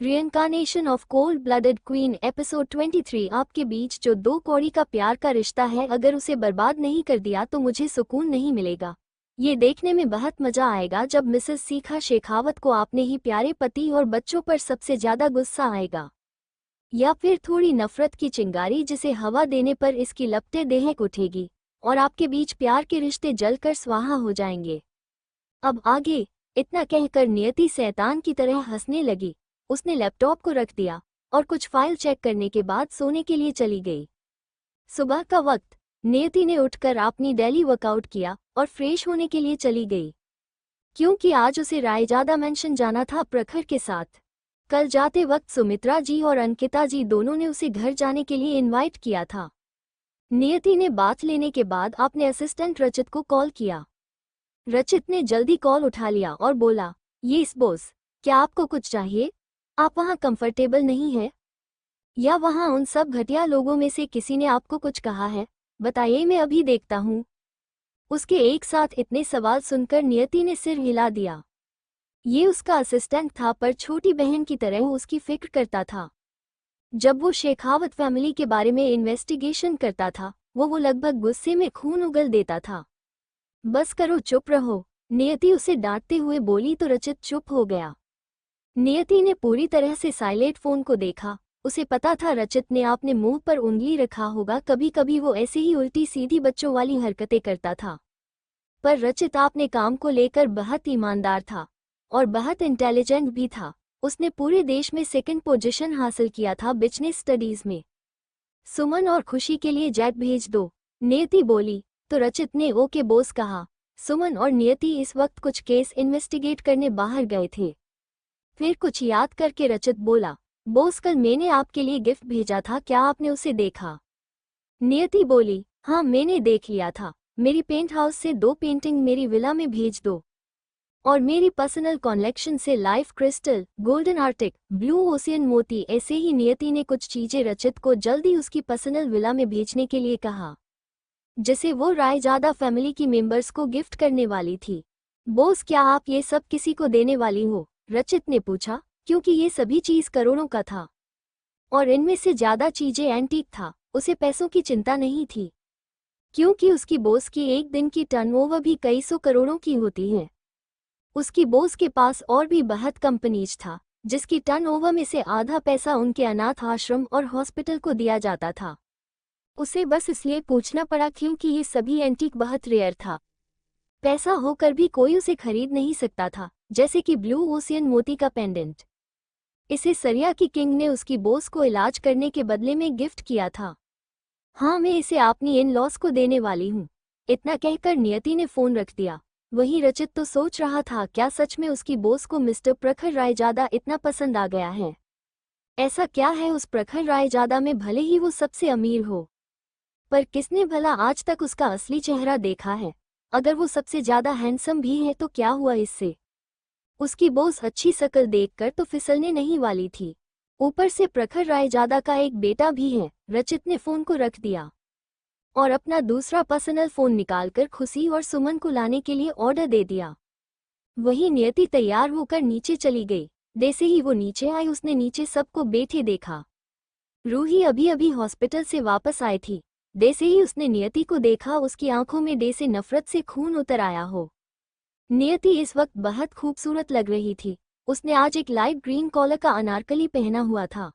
रियनकार्नेशन of cold blooded queen episode 23। आपके बीच जो दो कौड़ी का प्यार का रिश्ता है, अगर उसे बर्बाद नहीं कर दिया तो मुझे सुकून नहीं मिलेगा। ये देखने में बहुत मजा आएगा जब मिसेस सीखा शेखावत को अपने ही प्यारे पति और बच्चों पर सबसे ज्यादा गुस्सा आएगा, या फिर थोड़ी नफरत की चिंगारी जिसे हवा देने पर इसकी लपटें देहक उठेगी और आपके बीच प्यार के रिश्ते जलकर स्वाहा हो जाएंगे। अब आगे। इतना कहकर नियति शैतान की तरह हंसने लगी। उसने लैपटॉप को रख दिया और कुछ फाइल चेक करने के बाद सोने के लिए चली गई। सुबह का वक्त। नियति ने उठकर अपनी डेली वर्कआउट किया और फ्रेश होने के लिए चली गई, क्योंकि आज उसे रायजादा मेंशन जाना था प्रखर के साथ। कल जाते वक्त सुमित्रा जी और अंकिता जी दोनों ने उसे घर जाने के लिए इनवाइट किया था। नियति ने बात लेने के बाद अपने असिस्टेंट रचित को कॉल किया। रचित ने जल्दी कॉल उठा लिया और बोला, यस बॉस, क्या आपको कुछ चाहिए? आप वहाँ कंफर्टेबल नहीं है, या वहाँ उन सब घटिया लोगों में से किसी ने आपको कुछ कहा है? बताइए, मैं अभी देखता हूँ। उसके एक साथ इतने सवाल सुनकर नियति ने सिर हिला दिया। ये उसका असिस्टेंट था, पर छोटी बहन की तरह उसकी फिक्र करता था। जब वो शेखावत फैमिली के बारे में इन्वेस्टिगेशन करता था, वो लगभग गुस्से में खून उगल देता था। बस करो, चुप रहो, नियति उसे डांटते हुए बोली तो रचित चुप हो गया। नियति ने पूरी तरह से साइलेंट फोन को देखा। उसे पता था रचित ने अपने मुंह पर उंगली रखा होगा। कभी कभी वो ऐसे ही उल्टी सीधी बच्चों वाली हरकतें करता था, पर रचित अपने काम को लेकर बहुत ईमानदार था और बहुत इंटेलिजेंट भी था। उसने पूरे देश में सेकंड पोजीशन हासिल किया था बिजनेस स्टडीज में। सुमन और खुशी के लिए जेट भेज दो, नियति बोली तो रचित ने ओके बॉस कहा। सुमन और नियति इस वक्त कुछ केस इन्वेस्टिगेट करने बाहर गए थे। फिर कुछ याद करके रचित बोला, बॉस, कल मैंने आपके लिए गिफ्ट भेजा था, क्या आपने उसे देखा? नियति बोली, हाँ मैंने देख लिया था। मेरी पेंट हाउस से 2 पेंटिंग मेरी विला में भेज दो, और मेरी पर्सनल कलेक्शन से life crystal, golden Arctic, blue ocean मोती, ऐसे ही नियति ने कुछ चीजें रचित को जल्दी उसकी पर्सनल विला में भेजने के लिए कहा, जिसे वो रायजादा फैमिली की मेंबर्स को गिफ्ट करने वाली थी। बॉस, क्या आप ये सब किसी को देने वाली हो? रचित ने पूछा, क्योंकि ये सभी चीज करोड़ों का था और इनमें से ज्यादा चीजें एंटीक था। उसे पैसों की चिंता नहीं थी, क्योंकि उसकी बॉस की एक दिन की टर्नओवर भी कई सौ करोड़ों की होती है। उसकी बॉस के पास और भी बहुत कंपनीज था, जिसकी टर्नओवर में से आधा पैसा उनके अनाथ आश्रम और हॉस्पिटल को दिया जाता था। उसे बस इसलिए पूछना पड़ा क्योंकि ये सभी एंटीक बहुत रेयर था। पैसा होकर भी कोई उसे खरीद नहीं सकता था, जैसे कि ब्लू ओशियन मोती का पेंडेंट। इसे सरिया की किंग ने उसकी बॉस को इलाज करने के बदले में गिफ्ट किया था। हाँ, मैं इसे अपनी इन लॉस को देने वाली हूँ। इतना कहकर नियति ने फोन रख दिया। वहीं रचित तो सोच रहा था, क्या सच में उसकी बॉस को मिस्टर प्रखर रायजादा इतना पसंद आ गया है? ऐसा क्या है उस प्रखर रायजादा में, भले ही वो सबसे अमीर हो, पर किसने भला आज तक उसका असली चेहरा देखा है? अगर वो सबसे ज्यादा हैंडसम भी है तो क्या हुआ इससे? उसकी बॉस अच्छी शक्ल देखकर तो फिसलने नहीं वाली थी, ऊपर से प्रखर रायजादा का एक बेटा भी है। रचित ने फोन को रख दिया और अपना दूसरा पर्सनल फोन निकालकर खुशी और सुमन को लाने के लिए ऑर्डर दे दिया। वही नियति तैयार होकर नीचे चली गई। जैसे ही वो नीचे आई, उसने नीचे सबको बैठे देखा। रूही अभी अभी हॉस्पिटल से वापस आई थी। जैसे ही उसने नियति को देखा, उसकी आंखों में जैसे नफरत से खून उतर आया हो। नियति इस वक्त बहुत खूबसूरत लग रही थी। उसने आज एक लाइट ग्रीन कॉलर का अनारकली पहना हुआ था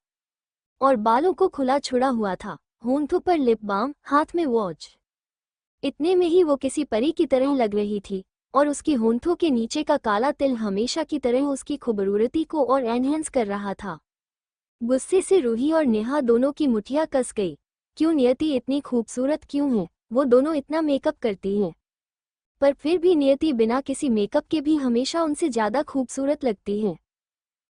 और बालों को खुला छुड़ा हुआ था, होंठों पर लिप बाम, हाथ में वॉच। इतने में ही वो किसी परी की तरह लग रही थी, और उसकी होंठों के नीचे का काला तिल हमेशा की तरह उसकी खूबसूरती को और एनहेंस कर रहा था। गुस्से से रूही और नेहा दोनों की मुठियां कस गई। क्यों नियति इतनी खूबसूरत क्यों है? वो दोनों इतना मेकअप करती हैं, पर फिर भी नियति बिना किसी मेकअप के भी हमेशा उनसे ज्यादा खूबसूरत लगती है।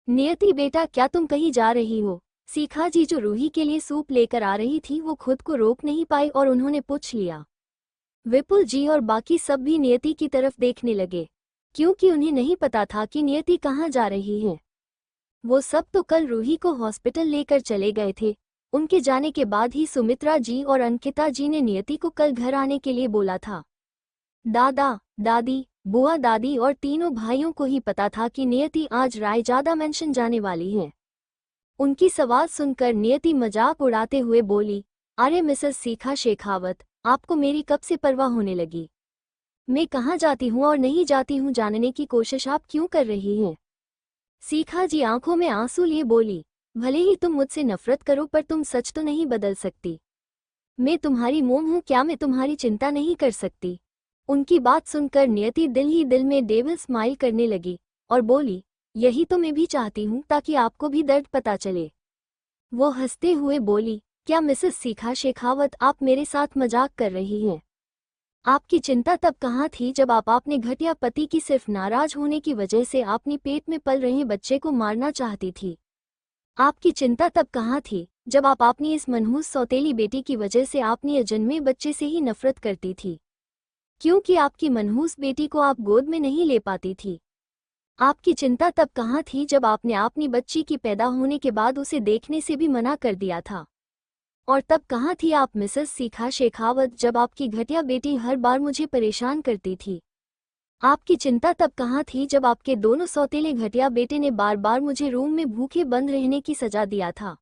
नियति बेटा, क्या तुम कहीं जा रही हो? सीखा जी जो रूही के लिए सूप लेकर आ रही थी, वो खुद को रोक नहीं पाई और उन्होंने पूछ लिया। विपुल जी और बाकी सब भी नियति की तरफ देखने लगे, क्योंकि उन्हें नहीं पता था कि नियति कहाँ जा रही है। वो सब तो कल रूही को हॉस्पिटल लेकर चले गए थे। उनके जाने के बाद ही सुमित्रा जी और अंकिता जी ने नियति को कल घर आने के लिए बोला था। दादा, दादी, बुआ, दादी और तीनों भाइयों को ही पता था कि नियति आज रायजादा मेंशन जाने वाली है। उनकी सवाल सुनकर नियति मजाक उड़ाते हुए बोली, अरे मिसेस शिखा शेखावत, आपको मेरी कब से परवाह होने लगी? मैं कहाँ जाती हूँ और नहीं जाती हूँ जानने की कोशिश आप क्यों कर रही हैं? शिखा जी आंखों में आंसू लिए बोली, भले ही तुम मुझसे नफरत करो पर तुम सच तो नहीं बदल सकती। मैं तुम्हारी मोम हूँ क्या? मैं तुम्हारी चिंता नहीं कर सकती? उनकी बात सुनकर नियति दिल ही दिल में डेविल स्माइल करने लगी और बोली, यही तो मैं भी चाहती हूँ ताकि आपको भी दर्द पता चले। वो हंसते हुए बोली, क्या मिसेस शिखा शेखावत आप मेरे साथ मजाक कर रही हैं? आपकी चिंता तब कहाँ थी जब आप अपने घटिया पति की सिर्फ नाराज होने की वजह से अपनी पेट में पल रहे बच्चे को मारना चाहती थी? आपकी चिंता तब कहाँ थी जब आप अपनी इस मनहूस सौतेली बेटी की वजह से अपने अजन्मे बच्चे से ही नफरत करती थी, क्योंकि आपकी मनहूस बेटी को आप गोद में नहीं ले पाती थी? आपकी चिंता तब कहाँ थी जब आपने अपनी बच्ची की पैदा होने के बाद उसे देखने से भी मना कर दिया था? और तब कहाँ थी आप मिसेस शिखा शेखावत जब आपकी घटिया बेटी हर बार मुझे परेशान करती थी? आपकी चिंता तब कहाँ थी जब आपके दोनों सौतेले घटिया बेटे ने बार बार मुझे रूम में भूखे बंद रहने की सजा दिया था?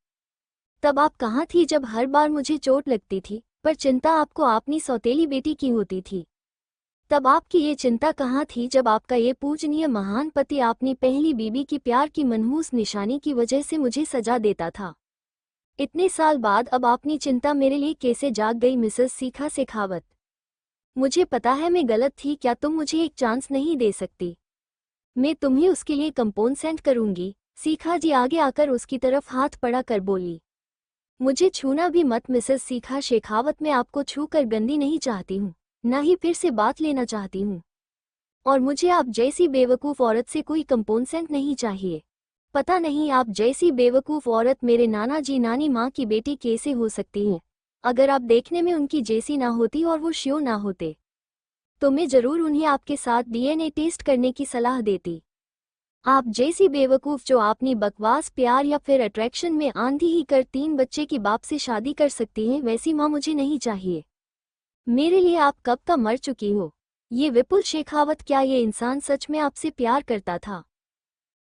तब आप कहाँ थी जब हर बार मुझे चोट लगती थी पर चिंता आपको अपनी सौतेली बेटी की होती थी? तब आपकी ये चिंता कहाँ थी जब आपका ये पूजनीय महान पति अपनी पहली बीबी की प्यार की मनहूस निशानी की वजह से मुझे सजा देता था? इतने साल बाद अब अपनी चिंता मेरे लिए कैसे जाग गई मिसेस शिखा शेखावत? मुझे पता है मैं गलत थी। क्या तुम मुझे एक चांस नहीं दे सकती? मैं तुम्हें उसके लिए कंपोनेंट करूंगी। शिखा जी आगे आकर उसकी तरफ हाथ बढ़ा कर बोली, मुझे छूना भी मत मिसेस शिखा शेखावत, मैं आपको छू कर गंदी नहीं चाहती हूँ, न ही फिर से बात लेना चाहती हूँ। और मुझे आप जैसी बेवकूफ़ औरत से कोई कंपोनेंट नहीं चाहिए। पता नहीं आप जैसी बेवकूफ़ औरत मेरे नाना जी नानी माँ की बेटी कैसे हो सकती हैं? अगर आप देखने में उनकी जैसी ना होती और वो श्योर ना होते तो मैं ज़रूर उन्हें आपके साथ डीएनए टेस्ट करने की सलाह देती। आप जैसी बेवकूफ़ जो अपनी बकवास प्यार या फिर अट्रैक्शन में आंधी ही कर 3 बच्चे की बाप से शादी कर सकती हैं, वैसी माँ मुझे नहीं चाहिए। मेरे लिए आप कब का मर चुकी हो। ये विपुल शेखावत, क्या ये इंसान सच में आपसे प्यार करता था?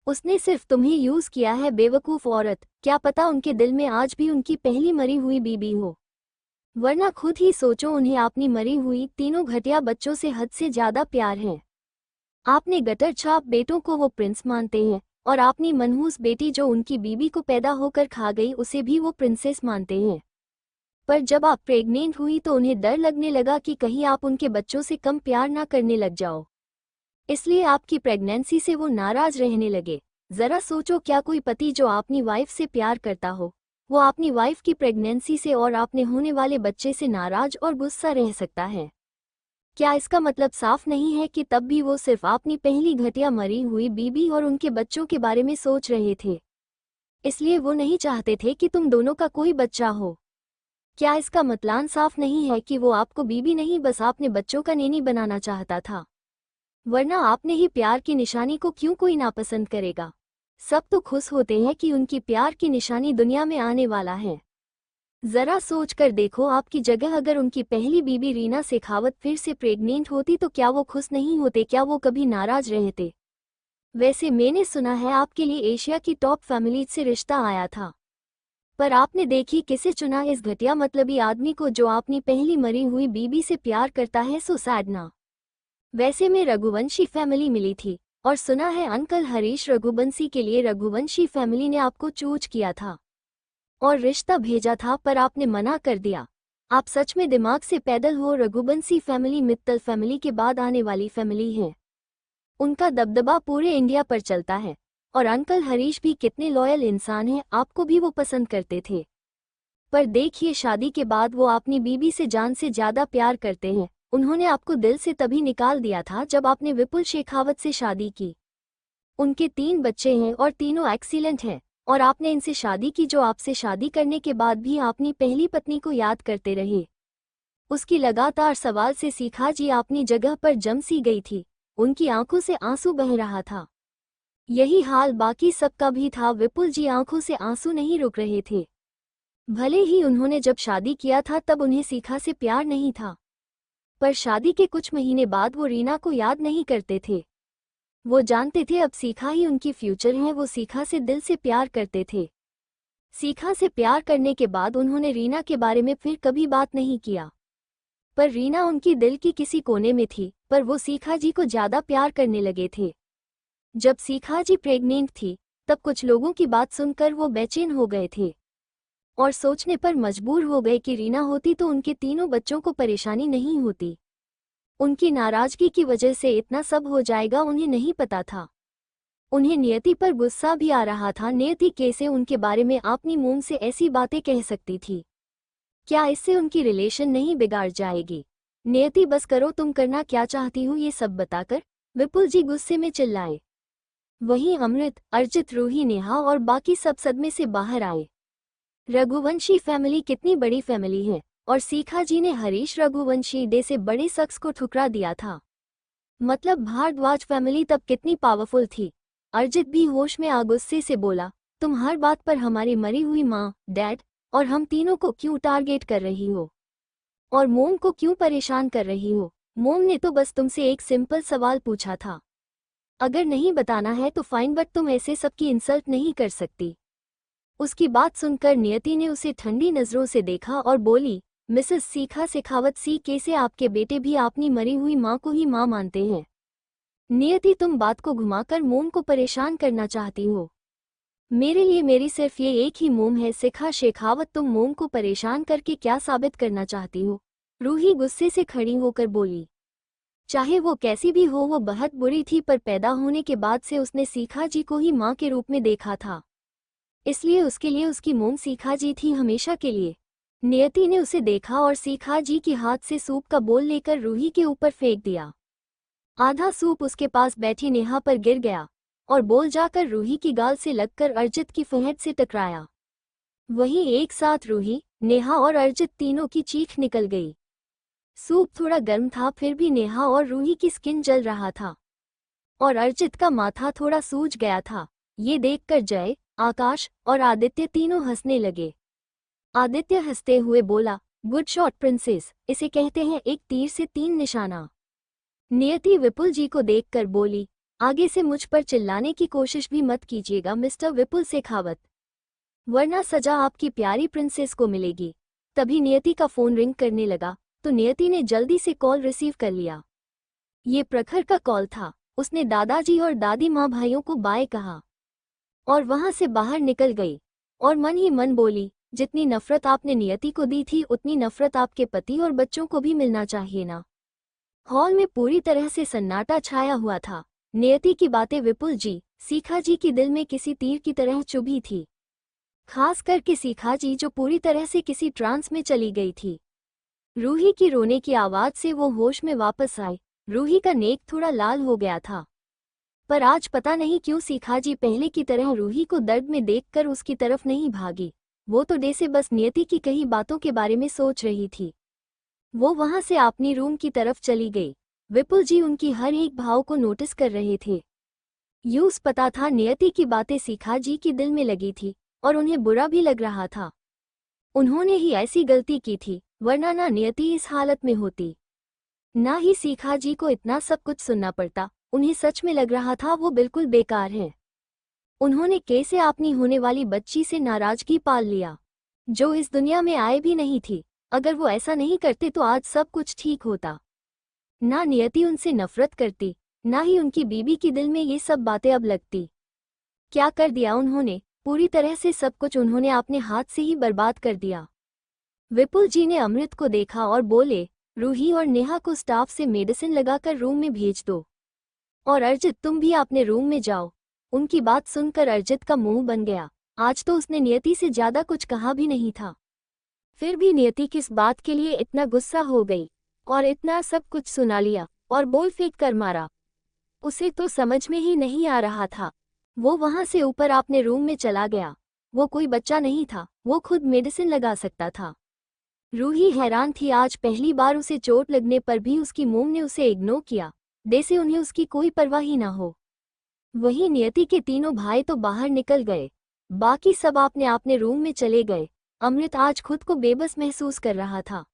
उसने सिर्फ तुम्हें यूज़ किया है बेवकूफ़ औरत। क्या पता उनके दिल में आज भी उनकी पहली मरी हुई बीबी हो। वरना खुद ही सोचो, उन्हें अपनी मरी हुई तीनों घटिया बच्चों से हद से ज़्यादा प्यार है। आपने गटर छाप बेटों को वो प्रिंस मानते हैं और अपनी मनहूस बेटी जो उनकी बीबी को पैदा होकर खा गई उसे भी वो प्रिंसेस मानते हैं। पर जब आप प्रेग्नेंट हुई तो उन्हें डर लगने लगा कि कहीं आप उनके बच्चों से कम प्यार ना करने लग जाओ, इसलिए आपकी प्रेगनेंसी से वो नाराज रहने लगे। जरा सोचो, क्या कोई पति जो अपनी वाइफ से प्यार करता हो वो अपनी वाइफ की प्रेगनेंसी से और अपने होने वाले बच्चे से नाराज और गुस्सा रह सकता है? क्या इसका मतलब साफ नहीं है कि तब भी वो सिर्फ अपनी पहली घटिया मरी हुई बीबी और उनके बच्चों के बारे में सोच रहे थे, इसलिए वो नहीं चाहते थे कि तुम दोनों का कोई बच्चा हो? क्या इसका मतलब साफ नहीं है कि वो आपको बीबी नहीं बस अपने बच्चों का नेनी बनाना चाहता था? वरना आपने ही प्यार की निशानी को क्यों कोई नापसंद करेगा? सब तो खुश होते हैं कि उनकी प्यार की निशानी दुनिया में आने वाला है। जरा सोच कर देखो, आपकी जगह अगर उनकी पहली बीबी रीना शेखावत फिर से प्रेग्नेंट होती तो क्या वो खुश नहीं होते? क्या वो कभी नाराज रहते? वैसे मैंने सुना है आपके लिए एशिया की टॉप फैमिली से रिश्ता आया था, पर आपने देखी किसे चुना? इस घटिया मतलबी आदमी को जो अपनी पहली मरी हुई बीबी से प्यार करता है। सो सैड ना। वैसे में रघुवंशी फैमिली मिली थी और सुना है अंकल हरीश रघुवंशी के लिए रघुवंशी फैमिली ने आपको चूज किया था और रिश्ता भेजा था, पर आपने मना कर दिया। आप सच में दिमाग से पैदल हो। रघुवंशी फैमिली मित्तल फैमिली के बाद आने वाली फैमिली है। उनका दबदबा पूरे इंडिया पर चलता है और अंकल हरीश भी कितने लॉयल इंसान हैं, आपको भी वो पसंद करते थे। पर देखिए, शादी के बाद वो अपनी बीबी से जान से ज्यादा प्यार करते हैं। उन्होंने आपको दिल से तभी निकाल दिया था जब आपने विपुल शेखावत से शादी की। उनके 3 बच्चे हैं और तीनों एक्सीलेंट हैं, और आपने इनसे शादी की जो आपसे शादी करने के बाद भी अपनी पहली पत्नी को याद करते रहे। उसकी लगातार सवाल से शिखा जी अपनी जगह पर जम सी गई थी। उनकी आंखों से आंसू बह रहा था। यही हाल बाकी सबका भी था। विपुल जी आंखों से आंसू नहीं रुक रहे थे। भले ही उन्होंने जब शादी किया था तब उन्हें शिखा से प्यार नहीं था, पर शादी के कुछ महीने बाद वो रीना को याद नहीं करते थे। वो जानते थे अब शिखा ही उनकी फ्यूचर है। वो शिखा से दिल से प्यार करते थे। सीखा से प्यार करने के बाद उन्होंने रीना के बारे में फिर कभी बात नहीं किया। पर रीना उनकी दिल की किसी कोने में थी, पर वो सीखा जी को ज्यादा प्यार करने लगे थे। जब सीखा जी प्रेग्नेंट थी, तब कुछ लोगों की बात सुनकर वो बेचैन हो गए थे और सोचने पर मजबूर हो गए कि रीना होती तो उनके तीनों बच्चों को परेशानी नहीं होती। उनकी नाराजगी की वजह से इतना सब हो जाएगा उन्हें नहीं पता था। उन्हें नियति पर गुस्सा भी आ रहा था। नियति कैसे उनके बारे में अपनी मुंह से ऐसी बातें कह सकती थी? क्या इससे उनकी रिलेशन नहीं बिगाड़ जाएगी? नियति बस करो, तुम करना क्या चाहती हो ये सब बताकर, विपुल जी गुस्से में चिल्लाए। वहीं अमृत, अर्जित, रूही, नेहा और बाकी सब सदमे से बाहर आए। रघुवंशी फैमिली कितनी बड़ी फैमिली है, और सीखा जी ने हरीश रघुवंशी डे से बड़े शख्स को ठुकरा दिया था। मतलब भारद्वाज फैमिली तब कितनी पावरफुल थी। अर्जित भी होश में आ गुस्से से बोला, तुम हर बात पर हमारी मरी हुई माँ, डैड और हम तीनों को क्यों टारगेट कर रही हो? और मोम को क्यों परेशान कर रही हो? मोम ने तो बस तुमसे एक सिंपल सवाल पूछा था। अगर नहीं बताना है तो फाइन, बट तुम ऐसे सबकी इंसल्ट नहीं कर सकती। उसकी बात सुनकर नियति ने उसे ठंडी नजरों से देखा और बोली, मिसेस सीखा शेखावत सी, कैसे आपके बेटे भी अपनी मरी हुई माँ को ही माँ मानते हैं? नियति, तुम बात को घुमाकर मोम को परेशान करना चाहती हो। मेरे लिए मेरी सिर्फ ये एक ही मोम है शिखा शेखावत, तुम मोम को परेशान करके क्या साबित करना चाहती हो? रूही गुस्से से खड़ी होकर बोली। चाहे वो कैसी भी हो, वो बहुत बुरी थी, पर पैदा होने के बाद से उसने सीखा जी को ही माँ के रूप में देखा था, इसलिए उसके लिए उसकी मोम सीखा जी थी हमेशा के लिए। नियति ने उसे देखा और सीखा जी के हाथ से सूप का बोल लेकर रूही के ऊपर फेंक दिया। आधा सूप उसके पास बैठी नेहा पर गिर गया और बोल जाकर रूही की गाल से लगकर अर्जित की फहद से टकराया। वहीं एक साथ रूही, नेहा और अर्जित तीनों की चीख निकल गई। सूप थोड़ा गर्म था, फिर भी नेहा और रूही की स्किन जल रहा था और अर्जित का माथा थोड़ा सूज गया था। ये देखकर जय, आकाश और आदित्य तीनों हंसने लगे। आदित्य हंसते हुए बोला, गुड शॉट प्रिंसेस, इसे कहते हैं एक तीर से 3 निशाना। नियति विपुल जी को देखकर बोली, आगे से मुझ पर चिल्लाने की कोशिश भी मत कीजिएगा मिस्टर विपुल शेखावत, वरना सजा आपकी प्यारी प्रिंसेस को मिलेगी। तभी नियति का फोन रिंग करने लगा तो नियति ने जल्दी से कॉल रिसीव कर लिया। ये प्रखर का कॉल था। उसने दादाजी और दादी माँ भाइयों को बाय कहा और वहां से बाहर निकल गई और मन ही मन बोली, जितनी नफरत आपने नियति को दी थी उतनी नफरत आपके पति और बच्चों को भी मिलना चाहिए ना। हॉल में पूरी तरह से सन्नाटा छाया हुआ था। नियति की बातें विपुल जी, सीखा जी की दिल में किसी तीर की तरह चुभी थी, खास करके सीखा जी जो पूरी तरह से किसी ट्रांस में चली गई थी। रूही की रोने की आवाज से वो होश में वापस आई। रूही का नेक थोड़ा लाल हो गया था, पर आज पता नहीं क्यों सीखा जी पहले की तरह रूही को दर्द में देखकर उसकी तरफ नहीं भागी। वो तो डे से बस नियति की कही बातों के बारे में सोच रही थी। वो वहां से अपनी रूम की तरफ चली गई। विपुल जी उनकी हर एक भाव को नोटिस कर रहे थे। यूस पता था नियति की बातें सीखा जी की दिल में लगी थी और उन्हें बुरा भी लग रहा था। उन्होंने ही ऐसी गलती की थी, वरना ना नियति इस हालत में होती, ना ही सीखा जी को इतना सब कुछ सुनना पड़ता। उन्हें सच में लग रहा था वो बिल्कुल बेकार है। उन्होंने कैसे अपनी होने वाली बच्ची से नाराजगी पाल लिया, जो इस दुनिया में आए भी नहीं थी। अगर वो ऐसा नहीं करते तो आज सब कुछ ठीक होता। ना नियति उनसे नफरत करती, ना ही उनकी बीबी की दिल में ये सब बातें अब लगती। क्या कर दिया उन्होंने? पूरी तरह से सब कुछ उन्होंने अपने हाथ से ही बर्बाद कर दिया। विपुल जी ने अमृत को देखा और बोले, रूही और नेहा को स्टाफ से मेडिसिन लगाकर रूम में भेज दो, और अर्जित तुम भी अपने रूम में जाओ। उनकी बात सुनकर अर्जित का मुंह बन गया। आज तो उसने नियति से ज्यादा कुछ कहा भी नहीं था, फिर भी नियति किस बात के लिए इतना गुस्सा हो गई और इतना सब कुछ सुना लिया और बोल फेंक कर मारा, उसे तो समझ में ही नहीं आ रहा था। वो वहां से ऊपर अपने रूम में चला गया। वो कोई बच्चा नहीं था, वो खुद मेडिसिन लगा सकता था। रूही हैरान थी, आज पहली बार उसे चोट लगने पर भी उसकी मोम ने उसे इग्नोर किया, जैसे उन्हें उसकी कोई परवाह ही ना हो। वहीं नियति के तीनों भाई तो बाहर निकल गए, बाकी सब अपने अपने रूम में चले गए। अमृत आज खुद को बेबस महसूस कर रहा था।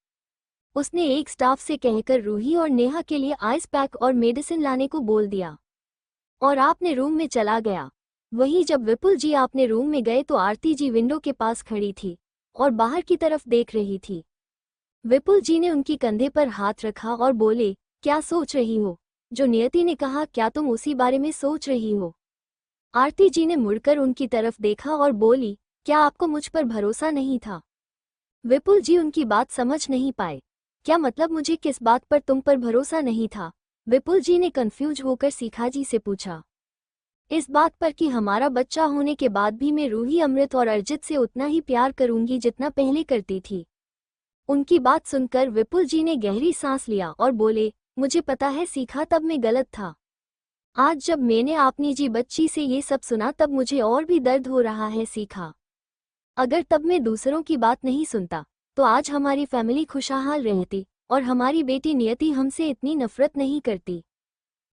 उसने एक स्टाफ से कहकर रूही और नेहा के लिए आइस पैक और मेडिसिन लाने को बोल दिया और अपने रूम में चला गया। वहीं जब विपुल जी अपने रूम में गए तो आरती जी विंडो के पास खड़ी थी और बाहर की तरफ देख रही थी। विपुल जी ने उनकी कंधे पर हाथ रखा और बोले, क्या सोच रही हो? जो नियति ने कहा, क्या तुम उसी बारे में सोच रही हो? आरती जी ने मुड़कर उनकी तरफ देखा और बोली, क्या आपको मुझ पर भरोसा नहीं था? विपुल जी उनकी बात समझ नहीं पाए। क्या मतलब, मुझे किस बात पर तुम पर भरोसा नहीं था? विपुल जी ने कंफ्यूज होकर शिखा जी से पूछा। इस बात पर कि हमारा बच्चा होने के बाद भी मैं रूही, अमृत और अर्जित से उतना ही प्यार करूंगी जितना पहले करती थी। उनकी बात सुनकर विपुल जी ने गहरी सांस लिया और बोले, मुझे पता है शिखा, तब मैं गलत था। आज जब मैंने अपनी जी बच्ची से ये सब सुना तब मुझे और भी दर्द हो रहा है शिखा। अगर तब मैं दूसरों की बात नहीं सुनता तो आज हमारी फैमिली खुशहाल रहती और हमारी बेटी नियति हमसे इतनी नफरत नहीं करती।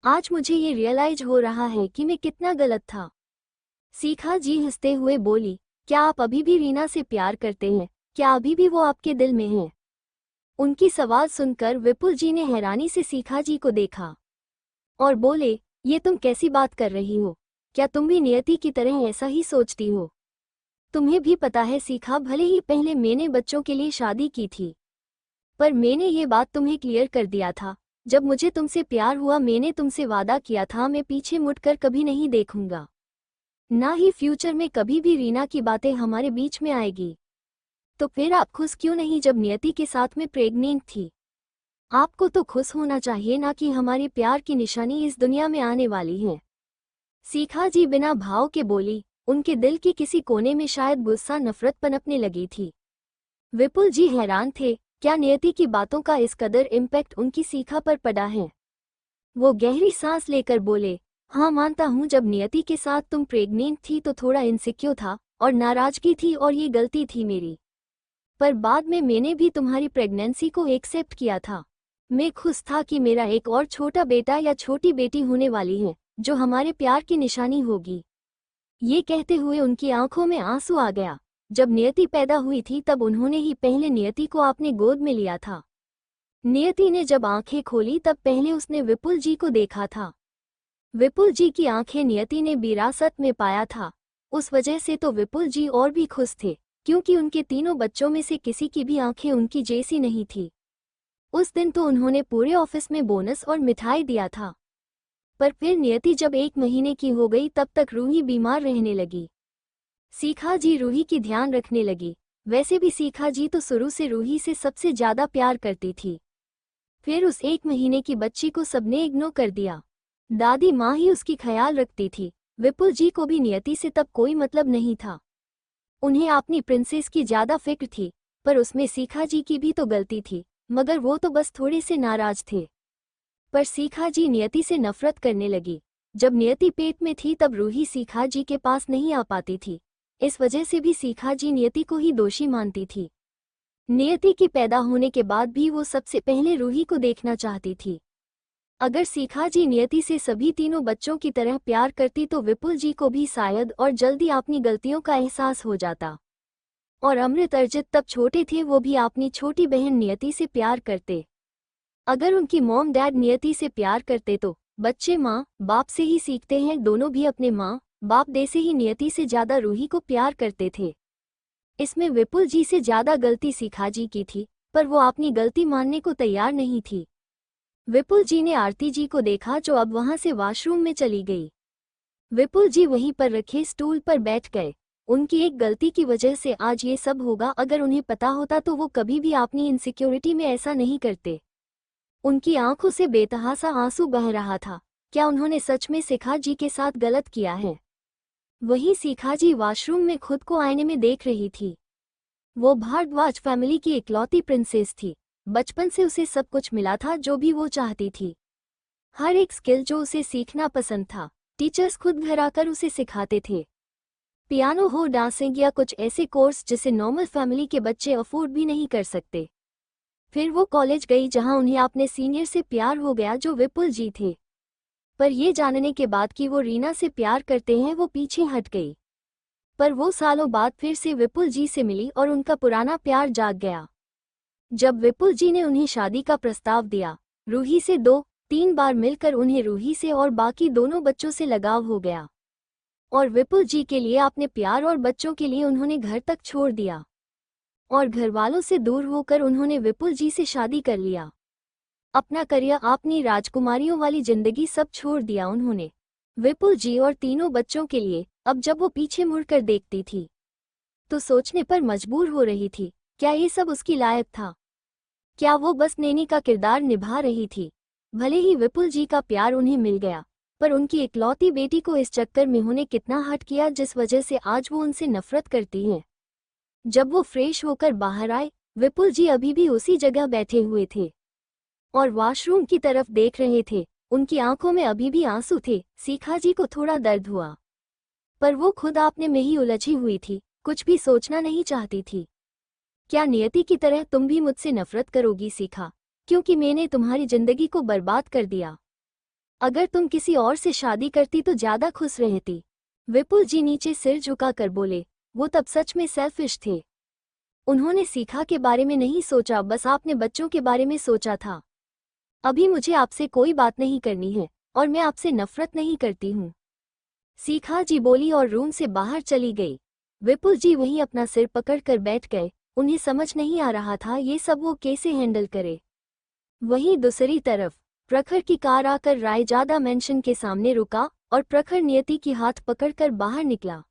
आज मुझे ये रियलाइज हो रहा है कि मैं कितना गलत था। शिखा जी हंसते हुए बोली, क्या आप अभी भी रीना से प्यार करते हैं? क्या अभी भी वो आपके दिल में है? उनकी सवाल सुनकर विपुल जी ने हैरानी से शिखा जी को देखा और बोले, ये तुम कैसी बात कर रही हो? क्या तुम भी नियति की तरह ऐसा ही सोचती हो? तुम्हें भी पता है शिखा, भले ही पहले मैंने बच्चों के लिए शादी की थी, पर मैंने ये बात तुम्हें क्लियर कर दिया था। जब मुझे तुमसे प्यार हुआ मैंने तुमसे वादा किया था मैं पीछे मुड़कर कभी नहीं देखूंगा, ना ही फ्यूचर में कभी भी रीना की बातें हमारे बीच में आएगी। तो फिर आप खुश क्यों नहीं जब नियति के साथ में प्रेग्नेंट थी? आपको तो खुश होना चाहिए, ना कि हमारे प्यार की निशानी इस दुनिया में आने वाली है। शिखा जी बिना भाव के बोली। उनके दिल के किसी कोने में शायद गुस्सा, नफरत पनपने लगी थी। विपुल जी हैरान थे, क्या नियति की बातों का इस कदर इम्पैक्ट उनकी शिखा पर पड़ा है? वो गहरी सांस लेकर बोले, हाँ मानता हूँ, जब नियति के साथ तुम प्रेग्नेंट थी तो थोड़ा इनसिक्योर था और नाराजगी थी और ये गलती थी मेरी। पर बाद में मैंने भी तुम्हारी प्रेगनेंसी को एक्सेप्ट किया था। मैं खुश था कि मेरा एक और छोटा बेटा या छोटी बेटी होने वाली है जो हमारे प्यार की निशानी होगी। ये कहते हुए उनकी आंखों में आंसू आ गया। जब नियति पैदा हुई थी तब उन्होंने ही पहले नियति को अपने गोद में लिया था। नियति ने जब आंखें खोली तब पहले उसने विपुल जी को देखा था। विपुल जी की आंखें नियति ने विरासत में पाया था। उस वजह से तो विपुल जी और भी खुश थे, क्योंकि उनके तीनों बच्चों में से किसी की भी आंखें उनकी जैसी नहीं थी। उस दिन तो उन्होंने पूरे ऑफिस में बोनस और मिठाई दिया था। पर फिर नियति जब 1 महीने की हो गई तब तक रूही बीमार रहने लगी। शिखा जी रूही की ध्यान रखने लगी। वैसे भी शिखा जी तो शुरू से रूही से सबसे ज्यादा प्यार करती थी। फिर उस 1 महीने की बच्ची को सबने इग्नोर कर दिया। दादी माँ ही उसकी ख्याल रखती थी। विपुल जी को भी नियति से तब कोई मतलब नहीं था। उन्हें अपनी प्रिंसेस की ज्यादा फिक्र थी, पर उसमें शिखा जी की भी तो गलती थी, मगर वो तो बस थोड़े से नाराज थे। पर शिखा जी नियति से नफरत करने लगी। जब नियति पेट में थी तब रूही शिखा जी के पास नहीं आ पाती थी। इस वजह से भी शिखा जी नियति को ही दोषी मानती थी। नियति के पैदा होने के बाद भी वो सबसे पहले रूही को देखना चाहती थी। अगर शिखा जी नियति से सभी तीनों बच्चों की तरह प्यार करती तो विपुल जी को भी शायद और जल्दी अपनी गलतियों का एहसास हो जाता। और अमृत, अर्जित तब छोटे थे, वो भी अपनी छोटी बहन नियति से प्यार करते। अगर उनकी मॉम डैड नियति से प्यार करते तो बच्चे माँ बाप से ही सीखते हैं। दोनों भी अपने माँ बाप दे से ही नियति से ज्यादा रूही को प्यार करते थे। इसमें विपुल जी से ज्यादा गलती शिखा जी की थी, पर वो अपनी गलती मानने को तैयार नहीं थी। विपुल जी ने आरती जी को देखा जो अब वहां से वॉशरूम में चली गई। विपुल जी वहीं पर रखे स्टूल पर बैठ गए। उनकी एक गलती की वजह से आज ये सब होगा। अगर उन्हें पता होता तो वो कभी भी अपनी इनसिक्योरिटी में ऐसा नहीं करते। उनकी आंखों से बेतहासा आंसू बह रहा था। क्या उन्होंने सच में शिखा जी के साथ गलत किया है? वहीं शिखा जी वॉशरूम में खुद को आईने में देख रही थी। वो भारद्वाज फैमिली की इकलौती प्रिंसेस थी। बचपन से उसे सब कुछ मिला था जो भी वो चाहती थी। हर एक स्किल जो उसे सीखना पसंद था, टीचर्स खुद घर आकर उसे सिखाते थे। पियानो हो, डांसिंग या कुछ ऐसे कोर्स जिसे नॉर्मल फैमिली के बच्चे अफोर्ड भी नहीं कर सकते। फिर वो कॉलेज गई जहां उन्हें अपने सीनियर से प्यार हो गया जो विपुल जी थे। पर ये जानने के बाद कि वो रीना से प्यार करते हैं वो पीछे हट गई। पर वो सालों बाद फिर से विपुल जी से मिली और उनका पुराना प्यार जाग गया। जब विपुल जी ने उन्हें शादी का प्रस्ताव दिया, रूही से 2-3 बार मिलकर उन्हें रूही से और बाकी दोनों बच्चों से लगाव हो गया। और विपुल जी के लिए अपने प्यार और बच्चों के लिए उन्होंने घर तक छोड़ दिया और घर वालों से दूर होकर उन्होंने विपुल जी से शादी कर लिया। अपना करियर, अपनी राजकुमारियों वाली जिंदगी सब छोड़ दिया उन्होंने विपुल जी और तीनों बच्चों के लिए। अब जब वो पीछे मुड़कर देखती थी तो सोचने पर मजबूर हो रही थी, क्या ये सब उसकी लायक था? क्या वो बस नैनी का किरदार निभा रही थी? भले ही विपुल जी का प्यार उन्हें मिल गया, पर उनकी इकलौती बेटी को इस चक्कर में उन्हें कितना हर्ट किया जिस वजह से आज वो उनसे नफरत करती हैं। जब वो फ्रेश होकर बाहर आए, विपुल जी अभी भी उसी जगह बैठे हुए थे और वॉशरूम की तरफ देख रहे थे। उनकी आंखों में अभी भी आंसू थे। शिखा जी को थोड़ा दर्द हुआ, पर वो खुद आपने में ही उलझी हुई थी, कुछ भी सोचना नहीं चाहती थी। क्या नियति की तरह तुम भी मुझसे नफरत करोगी शिखा, क्योंकि मैंने तुम्हारी जिंदगी को बर्बाद कर दिया? अगर तुम किसी और से शादी करती तो ज्यादा खुश रहती। विपुल जी नीचे सिर झुकाकर बोले। वो तब सच में सेल्फिश थे। उन्होंने शिखा के बारे में नहीं सोचा, बस आपने बच्चों के बारे में सोचा था। अभी मुझे आपसे कोई बात नहीं करनी है और मैं आपसे नफरत नहीं करती हूँ, शिखा जी बोली और रूम से बाहर चली गई। विपुल जी वहीं अपना सिर पकड़कर बैठ गए। उन्हें समझ नहीं आ रहा था ये सब वो कैसे हैंडल करे। वहीं दूसरी तरफ प्रखर की कार आकर रायजादा मेंशन के सामने रुका और प्रखर नियति की हाथ पकड़कर बाहर निकला।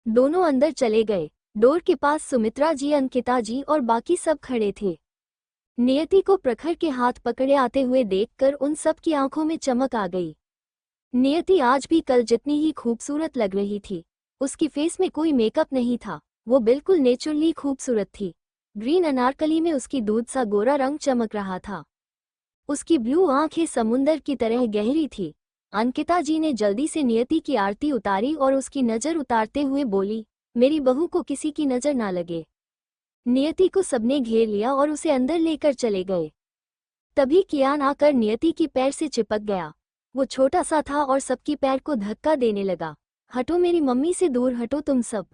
दोनों अंदर चले गए। डोर के पास सुमित्रा जी, अंकिता जी और बाकी सब खड़े थे। नियति को प्रखर के हाथ पकड़े आते हुए देखकर उन सब की आंखों में चमक आ गई। नियति आज भी कल जितनी ही खूबसूरत लग रही थी। उसकी फेस में कोई मेकअप नहीं था, वो बिल्कुल नेचुरली खूबसूरत थी। ग्रीन अनारकली में उसकी दूध सा गोरा रंग चमक रहा था। उसकी ब्लू आंखें समुंदर की तरह गहरी थी। अंकिता जी ने जल्दी से नियति की आरती उतारी और उसकी नज़र उतारते हुए बोली, मेरी बहू को किसी की नज़र ना लगे। नियति को सबने घेर लिया और उसे अंदर लेकर चले गए। तभी कियान आकर नियति की पैर से चिपक गया। वो छोटा सा था और सबकी पैर को धक्का देने लगा। हटो, मेरी मम्मी से दूर हटो तुम सब।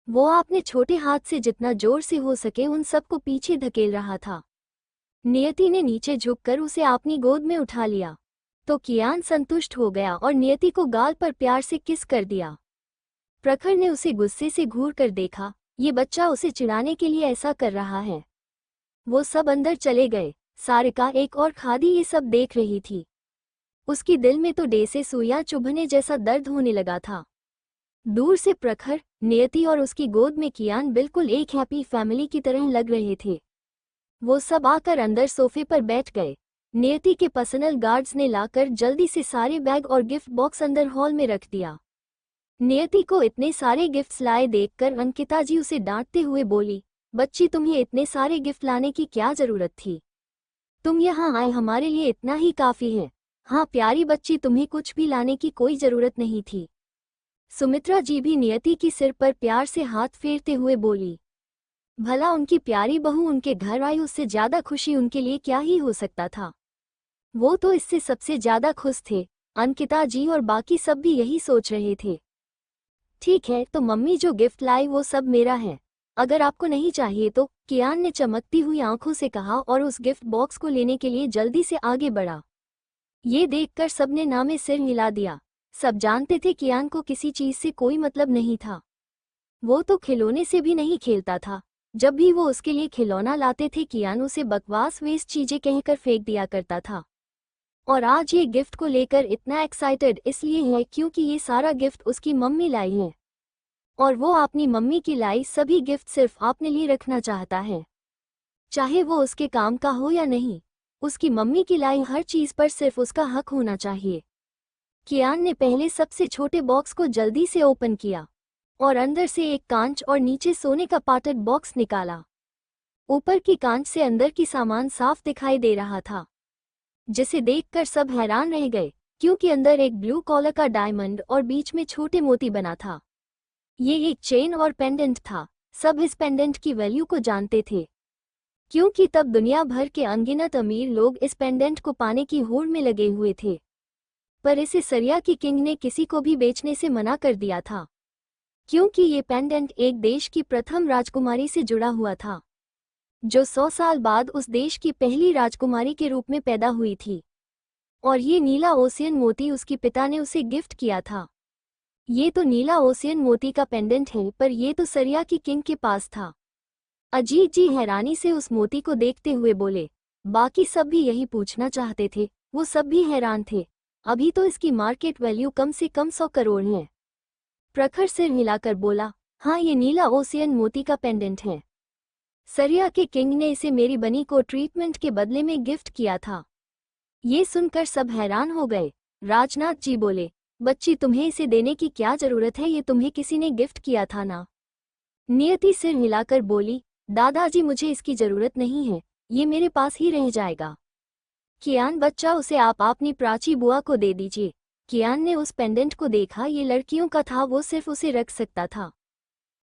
वो आपने छोटे हाथ से जितना जोर से हो सके उन सबको पीछे धकेल रहा था। नियति ने नीचे झुककर उसे अपनी गोद में उठा लिया तो कियान संतुष्ट हो गया और नियति को गाल पर प्यार से किस कर दिया। प्रखर ने उसे गुस्से से घूर कर देखा, ये बच्चा उसे चिढ़ाने के लिए ऐसा कर रहा है। वो सब अंदर चले गए। सारिका, एक और खादी ये सब देख रही थी। उसकी दिल में तो डे से सुइयां चुभने जैसा दर्द होने लगा था। दूर से प्रखर, नियति और उसकी गोद में कियान बिल्कुल एक हैप्पी फैमिली की तरह लग रहे थे। वो सब आकर अंदर सोफे पर बैठ गए। नियति के पर्सनल गार्ड्स ने लाकर जल्दी से सारे बैग और गिफ्ट बॉक्स अंदर हॉल में रख दिया। नियति को इतने सारे गिफ्ट्स लाए देखकर अंकिता जी उसे डांटते हुए बोली, बच्ची तुम्हें इतने सारे गिफ्ट लाने की क्या जरूरत थी? तुम यहाँ आए हमारे लिए इतना ही काफी है। हाँ प्यारी बच्ची, तुम्हें कुछ भी लाने की कोई जरूरत नहीं थी। सुमित्रा जी भी नियति की सिर पर प्यार से हाथ फेरते हुए बोली, भला उनकी प्यारी बहू उनके घर आई, उससे ज्यादा खुशी उनके लिए क्या ही हो सकता था। वो तो इससे सबसे ज्यादा खुश थे। अंकिता जी और बाकी सब भी यही सोच रहे थे। ठीक है, तो मम्मी जो गिफ्ट लाई वो सब मेरा है, अगर आपको नहीं चाहिए तो, कियान ने चमकती हुई आंखों से कहा और उस गिफ्ट बॉक्स को लेने के लिए जल्दी से आगे बढ़ा। ये देखकर सबने ना में सिर हिला दिया। सब जानते थे कियान को किसी चीज से कोई मतलब नहीं था। वो तो खिलौने से भी नहीं खेलता था। जब भी वो उसके लिए खिलौना लाते थे कियान उसे बकवास वेस्ट चीजें कहकर फेंक दिया करता था। और आज ये गिफ्ट को लेकर इतना एक्साइटेड इसलिए है क्योंकि ये सारा गिफ्ट उसकी मम्मी लाई है और वो अपनी मम्मी की लाई सभी गिफ्ट सिर्फ अपने लिए रखना चाहता है, चाहे वो उसके काम का हो या नहीं। उसकी मम्मी की लाई हर चीज पर सिर्फ उसका हक होना चाहिए। कियान ने पहले सबसे छोटे बॉक्स को जल्दी से ओपन किया और अंदर से एक कांच और नीचे सोने का पाटेड बॉक्स निकाला। ऊपर की कांच से अंदर की सामान साफ दिखाई दे रहा था, जिसे देखकर सब हैरान रह गए क्योंकि अंदर एक ब्लू कॉलर का डायमंड और बीच में छोटे मोती बना था। ये एक चेन और पेंडेंट था। सब इस पेंडेंट की वैल्यू को जानते थे क्योंकि तब दुनिया भर के अनगिनत अमीर लोग इस पेंडेंट को पाने की होड़ में लगे हुए थे, पर इसे सरिया की किंग ने किसी को भी बेचने से मना कर दिया था क्योंकि ये पेंडेंट एक देश की प्रथम राजकुमारी से जुड़ा हुआ था जो 100 साल बाद उस देश की पहली राजकुमारी के रूप में पैदा हुई थी, और ये नीला ओसियन मोती उसके पिता ने उसे गिफ्ट किया था। ये तो नीला ओशियन मोती का पेंडेंट है, पर ये तो सरिया की किंग के पास था। अजीत जी हैरानी से उस मोती को देखते हुए बोले। बाकी सब भी यही पूछना चाहते थे, वो सब भी हैरान थे। अभी तो इसकी मार्केट वैल्यू कम से कम 100 करोड़ है। प्रखर सिर हिलाकर बोला, हाँ ये नीला ओशियन मोती का पेंडेंट है। सरिया के किंग ने इसे मेरी बनी को ट्रीटमेंट के बदले में गिफ्ट किया था। ये सुनकर सब हैरान हो गए। राजनाथ जी बोले, बच्ची तुम्हें इसे देने की क्या जरूरत है, ये तुम्हें किसी ने गिफ्ट किया था ना। नियति सिर हिलाकर बोली, दादाजी मुझे इसकी जरूरत नहीं है, ये मेरे पास ही रह जाएगा। कियान बच्चा उसे आप अपनी प्राची बुआ को दे दीजिए। कियान ने उस पेंडेंट को देखा, ये लड़कियों का था, वो सिर्फ उसे रख सकता था।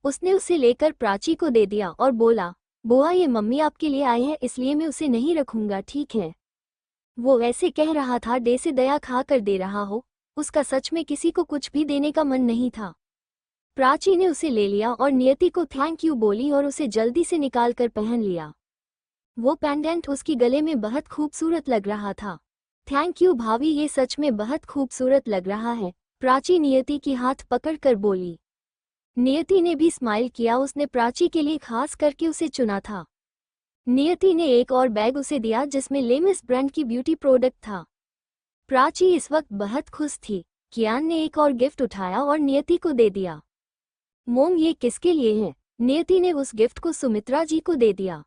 उसने उसे लेकर प्राची को दे दिया और बोला, बुआ ये मम्मी आपके लिए आई है, इसलिए मैं उसे नहीं रखूंगा, ठीक है। वो ऐसे कह रहा था डे से दया खा कर दे रहा हो, उसका सच में किसी को कुछ भी देने का मन नहीं था। प्राची ने उसे ले लिया और नियति को थैंक यू बोली और उसे जल्दी से निकाल कर पहन लिया। वो पेंडेंट उसकी गले में बहुत खूबसूरत लग रहा था। थैंक यू भाभी, ये सच में बहुत खूबसूरत लग रहा है, प्राची नियति की हाथ पकड़कर बोली। नियति ने भी स्माइल किया, उसने प्राची के लिए खास करके उसे चुना था। नियति ने एक और बैग उसे दिया जिसमें लेमिस ब्रांड की ब्यूटी प्रोडक्ट था। प्राची इस वक्त बहुत खुश थी। कियान ने एक और गिफ्ट उठाया और नियति को दे दिया। मोम ये किसके लिए है? नियति ने उस गिफ्ट को सुमित्रा जी को दे दिया।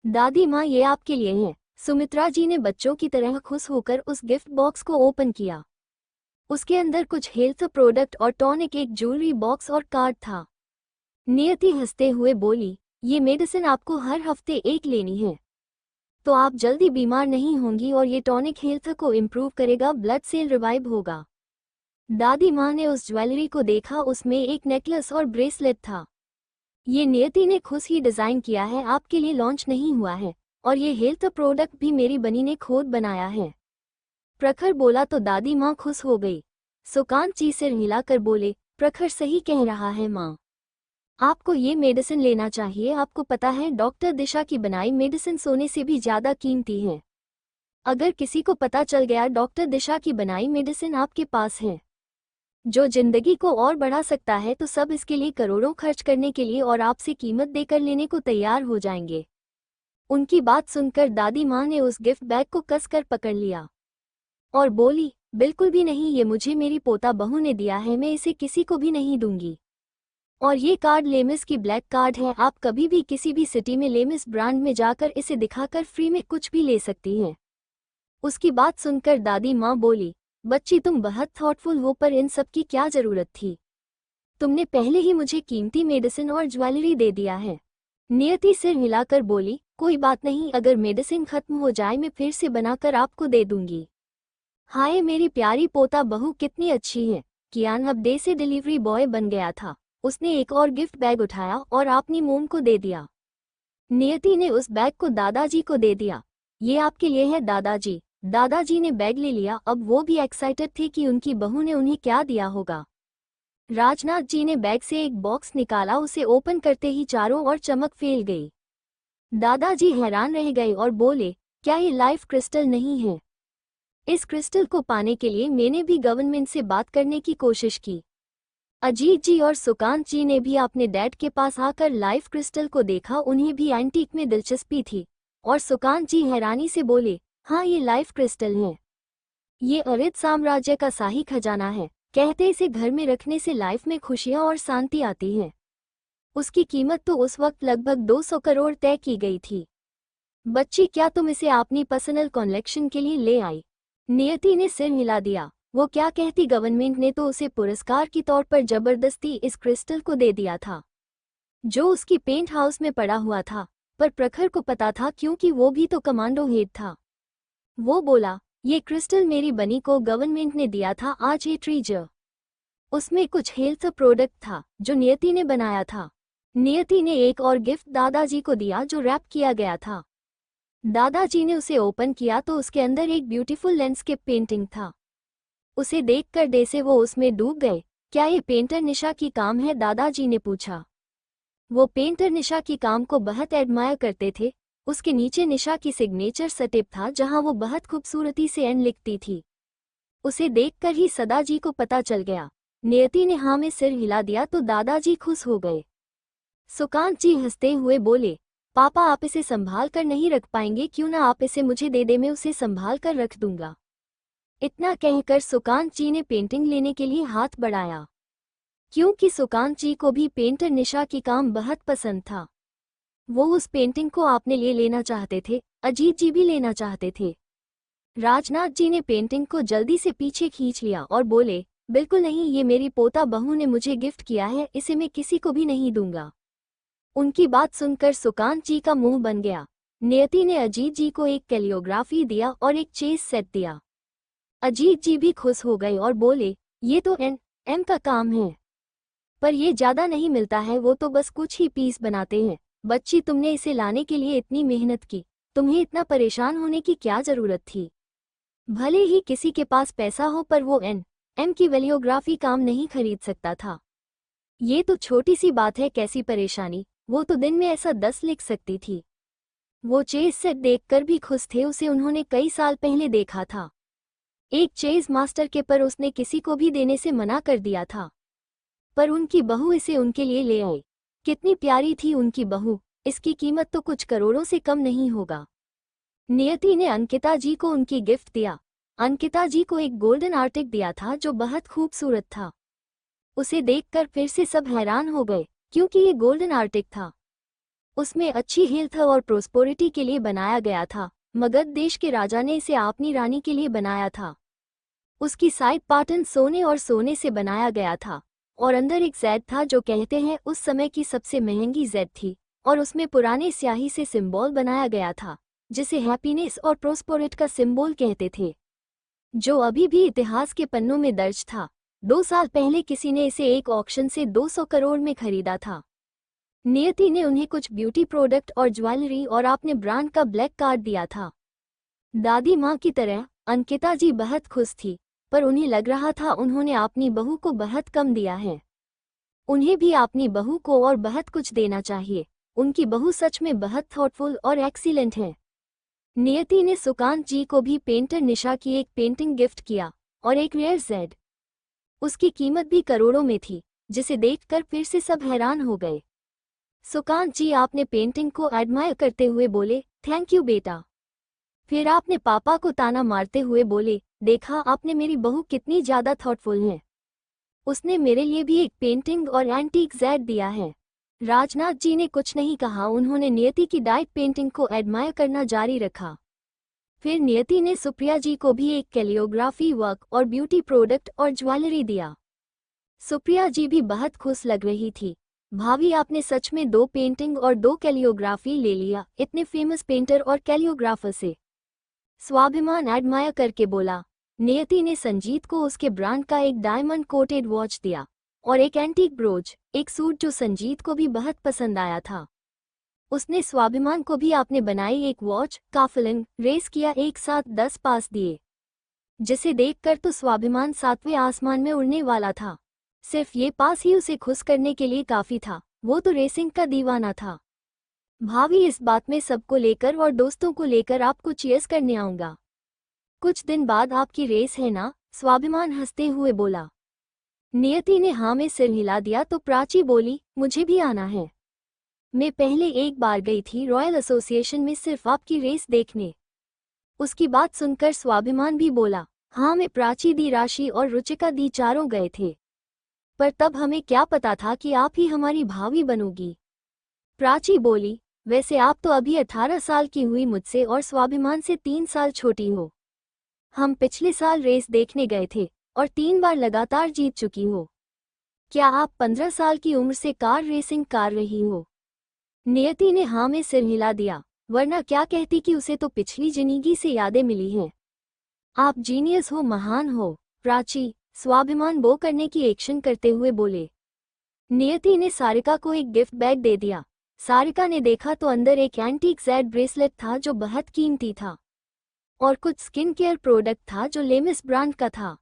दादी माँ ये आपके लिए है। सुमित्रा जी ने बच्चों की तरह खुश होकर उस गिफ्ट बॉक्स को ओपन किया। उसके अंदर कुछ हेल्थ प्रोडक्ट और टॉनिक, एक ज्वेलरी बॉक्स और कार्ड था। नियति हंसते हुए बोली, ये मेडिसिन आपको हर हफ्ते एक लेनी है, तो आप जल्दी बीमार नहीं होंगी और ये टॉनिक हेल्थ को इम्प्रूव करेगा, ब्लड सेल रिवाइव होगा। दादी माँ ने उस ज्वेलरी को देखा, उसमें एक नेकलेस और ब्रेसलेट था। ये नियति ने खुद ही डिजाइन किया है, आपके लिए लॉन्च नहीं हुआ है, और ये हेल्थ प्रोडक्ट भी मेरी बनी ने खुद बनाया है। प्रखर बोला तो दादी माँ खुश हो गई। सुकांत जी सिर हिलाकर बोले, प्रखर सही कह रहा है माँ, आपको ये मेडिसिन लेना चाहिए। आपको पता है डॉक्टर दिशा की बनाई मेडिसिन सोने से भी ज्यादा कीमती है। अगर किसी को पता चल गया डॉक्टर दिशा की बनाई मेडिसिन आपके पास है, जो जिंदगी को और बढ़ा सकता है, तो सब इसके लिए करोड़ों खर्च करने के लिए और आपसे कीमत देकर लेने को तैयार हो जाएंगे। उनकी बात सुनकर दादी माँ ने उस गिफ्ट बैग को कसकर पकड़ लिया और बोली, बिल्कुल भी नहीं, ये मुझे मेरी पोता बहू ने दिया है, मैं इसे किसी को भी नहीं दूंगी। और ये कार्ड लेमिस की ब्लैक कार्ड है, आप कभी भी किसी भी सिटी में लेमिस ब्रांड में जाकर इसे दिखाकर फ्री में कुछ भी ले सकती हैं। उसकी बात सुनकर दादी माँ बोली, बच्ची तुम बहुत थॉटफुल हो, पर इन सब की क्या जरूरत थी? तुमने पहले ही मुझे कीमती मेडिसिन और ज्वेलरी दे दिया है। नियति सिर हिलाकर बोली, कोई बात नहीं, अगर मेडिसिन खत्म हो जाए मैं फिर से बनाकर आपको दे दूंगी। हाय मेरी प्यारी पोता बहू कितनी अच्छी है। कियान अब डे से डिलीवरी बॉय बन गया था। उसने एक और गिफ्ट बैग उठाया और अपनी मोम को दे दिया। नियति ने उस बैग को दादाजी को दे दिया। ये आपके लिए है दादाजी। दादाजी ने बैग ले लिया। अब वो भी एक्साइटेड थे कि उनकी बहू ने उन्हें क्या दिया होगा। राजनाथ जी ने बैग से एक बॉक्स निकाला, उसे ओपन करते ही चारों ओर चमक फैल गई। दादाजी हैरान रह गए और बोले, क्या ये लाइफ क्रिस्टल नहीं है? इस क्रिस्टल को पाने के लिए मैंने भी गवर्नमेंट से बात करने की कोशिश की। अजीत जी और सुकांत जी ने भी अपने डैड के पास आकर लाइफ क्रिस्टल को देखा, उन्हें भी एंटीक में दिलचस्पी थी। और सुकांत जी हैरानी से बोले, हाँ ये लाइफ क्रिस्टल है, ये अरिद साम्राज्य का शाही खजाना है। कहते इसे घर में रखने से लाइफ में खुशियाँ और शांति आती है। उसकी कीमत तो उस वक्त लगभग 200 करोड़ तय की गई थी। बच्ची क्या तुम इसे अपनी पर्सनल कलेक्शन के लिए ले आई? नियति ने सिर हिला दिया। वो क्या कहती, गवर्नमेंट ने तो उसे पुरस्कार के तौर पर जबरदस्ती इस क्रिस्टल को दे दिया था, जो उसकी पेंट हाउस में पड़ा हुआ था। पर प्रखर को पता था, क्योंकि वो भी तो कमांडो हेड था। वो बोला, ये क्रिस्टल मेरी बनी को गवर्नमेंट ने दिया था आज ये ट्रीजर। उसमें कुछ हेल्थ प्रोडक्ट था जो नियति ने बनाया था। नियति ने एक और गिफ्ट दादाजी को दिया जो रैप किया गया था। दादाजी ने उसे ओपन किया तो उसके अंदर एक ब्यूटीफुल लैंडस्केप पेंटिंग था। उसे देखकर डे से वो उसमें डूब गए। क्या ये पेंटर निशा की काम है? दादाजी ने पूछा। वो पेंटर निशा की काम को बहुत एडमायर करते थे। उसके नीचे निशा की सिग्नेचर स्टेप था, जहां वो बहुत खूबसूरती से एन लिखती थी। उसे देखकर ही सदा जी को पता चल गया। नियति ने हाँ में सिर हिला दिया तो दादाजी खुश हो गए। सुकांत जी हंसते हुए बोले, पापा आप इसे संभाल कर नहीं रख पाएंगे, क्यों ना आप इसे मुझे दे दे, मैं उसे संभाल कर रख दूंगा। इतना कहकर सुकांत जी ने पेंटिंग लेने के लिए हाथ बढ़ाया, क्योंकि सुकांत जी को भी पेंटर निशा की काम बहुत पसंद था। वो उस पेंटिंग को अपने लिए लेना चाहते थे, अजीत जी भी लेना चाहते थे। राजनाथ जी ने पेंटिंग को जल्दी से पीछे खींच लिया और बोले, बिल्कुल नहीं, ये मेरी पोता बहू ने मुझे गिफ्ट किया है, इसे मैं किसी को भी नहीं दूंगा। उनकी बात सुनकर सुकांत जी का मुंह बन गया। नियति ने अजीत जी को एक कैलियोग्राफी दिया और एक चेस सेट दिया। अजीत जी भी खुश हो गए और बोले, ये तो एम का काम है, पर ये ज्यादा नहीं मिलता है, वो तो बस कुछ ही पीस बनाते हैं। बच्ची, तुमने इसे लाने के लिए इतनी मेहनत की, तुम्हें इतना परेशान होने की क्या जरूरत थी। भले ही किसी के पास पैसा हो, पर वो एम की वेलियोग्राफी काम नहीं खरीद सकता था। ये तो छोटी सी बात है, कैसी परेशानी, वो तो दिन में ऐसा 10 लिख सकती थी। वो चेस सेट देखकर भी खुश थे, उसे उन्होंने कई साल पहले देखा था एक चेस मास्टर के, पर उसने किसी को भी देने से मना कर दिया था। पर उनकी बहू इसे उनके लिए ले आई। कितनी प्यारी थी उनकी बहू, इसकी कीमत तो कुछ करोड़ों से कम नहीं होगा। नियति ने अंकिता जी को उनकी गिफ्ट दिया। अंकिता जी को एक गोल्डन आर्टिक दिया था जो बहुत खूबसूरत था। उसे देखकर फिर से सब हैरान हो गए, क्योंकि ये गोल्डन आर्टिक था। उसमें अच्छी हेल्थ और प्रोस्पेरिटी के लिए बनाया गया था। मगध देश के राजा ने इसे अपनी रानी के लिए बनाया था। उसकी साइड पार्टन सोने और सोने से बनाया गया था और अंदर एक ज़ेड था जो कहते हैं उस समय की सबसे महंगी ज़ेड थी, और उसमें पुराने स्याही से सिंबल बनाया गया था जिसे हैप्पीनेस और प्रोस्पेरिटी का सिंबल कहते थे, जो अभी भी इतिहास के पन्नों में दर्ज था। 2 साल पहले किसी ने इसे एक ऑक्शन से 200 करोड़ में खरीदा था। नियति ने उन्हें कुछ ब्यूटी प्रोडक्ट और ज्वेलरी और अपने ब्रांड का ब्लैक कार्ड दिया था। दादी माँ की तरह अंकिता जी बहुत खुश थी, पर उन्हें लग रहा था उन्होंने अपनी बहू को बहुत कम दिया है। उन्हें भी अपनी बहू को और बहुत कुछ देना चाहिए। उनकी बहू सच में बहुत थॉटफुल और एक्सीलेंट है। नियति ने सुकांत जी को भी पेंटर निशा की एक पेंटिंग गिफ्ट किया और एक रेयर ज़ेड। उसकी कीमत भी करोड़ों में थी, जिसे देखकर फिर से सब हैरान हो गए। सुकांत जी आपने पेंटिंग को एडमायर करते हुए बोले, थैंक यू बेटा। फिर आपने पापा को ताना मारते हुए बोले, देखा आपने मेरी बहू कितनी ज्यादा थॉटफुल है, उसने मेरे लिए भी एक पेंटिंग और एंटीक ज़ेड दिया है। राजनाथ जी ने कुछ नहीं कहा, उन्होंने नियति की डाइट पेंटिंग को एडमायर करना जारी रखा। फिर नियति ने सुप्रिया जी को भी एक कैलियोग्राफी वर्क और ब्यूटी प्रोडक्ट और ज्वेलरी दिया। सुप्रिया जी भी बहुत खुश लग रही थी। भाभी, आपने सच में 2 पेंटिंग और 2 कैलियोग्राफी ले लिया, इतने फेमस पेंटर और कैलियोग्राफर से। स्वाभिमान एडमायर करके बोला। नियति ने संजीत को उसके ब्रांड का एक डायमंड कोटेड वॉच दिया और एक एंटीक ब्रोच, एक सूट जो संजीत को भी बहुत पसंद आया था। उसने स्वाभिमान को भी आपने बनाई एक वॉच, काफलिंग रेस किया, एक साथ 10 पास दिए, जिसे देखकर तो स्वाभिमान 7वें आसमान में उड़ने वाला था। सिर्फ ये पास ही उसे खुश करने के लिए काफी था, वो तो रेसिंग का दीवाना था। भाभी, इस बात में सबको लेकर और दोस्तों को लेकर आपको चीयर्स करने आऊंगा। कुछ दिन बाद आपकी रेस है ना? स्वाभिमान हंसते हुए बोला। नियति ने हाँ में सिर हिला दिया तो प्राची बोली, मुझे भी आना है। मैं पहले एक बार गई थी रॉयल एसोसिएशन में सिर्फ आपकी रेस देखने। उसकी बात सुनकर स्वाभिमान भी बोला, हाँ मैं, प्राची दी, राशि और रुचिका दी चारों गए थे, पर तब हमें क्या पता था कि आप ही हमारी भावी बनोगी। प्राची बोली, वैसे आप तो अभी 18 साल की हुई मुझसे और स्वाभिमान से 3 साल छोटी हो। हम पिछले साल रेस देखने गए थे और 3 बार लगातार जीत चुकी हो। क्या आप 15 साल की उम्र से कार रेसिंग कर रही हो? नियति ने हाँ में सिर हिला दिया, वरना क्या कहती कि उसे तो पिछली जिंदगी से यादें मिली हैं। आप जीनियस हो, महान हो प्राची, स्वाभिमान बो करने की एक्शन करते हुए बोले। नियति ने सारिका को एक गिफ्ट बैग दे दिया। सारिका ने देखा तो अंदर एक एंटीक ज़ेड ब्रेसलेट था जो बहुत कीमती था और कुछ स्किन केयर प्रोडक्ट था जो लेमिस ब्रांड का था।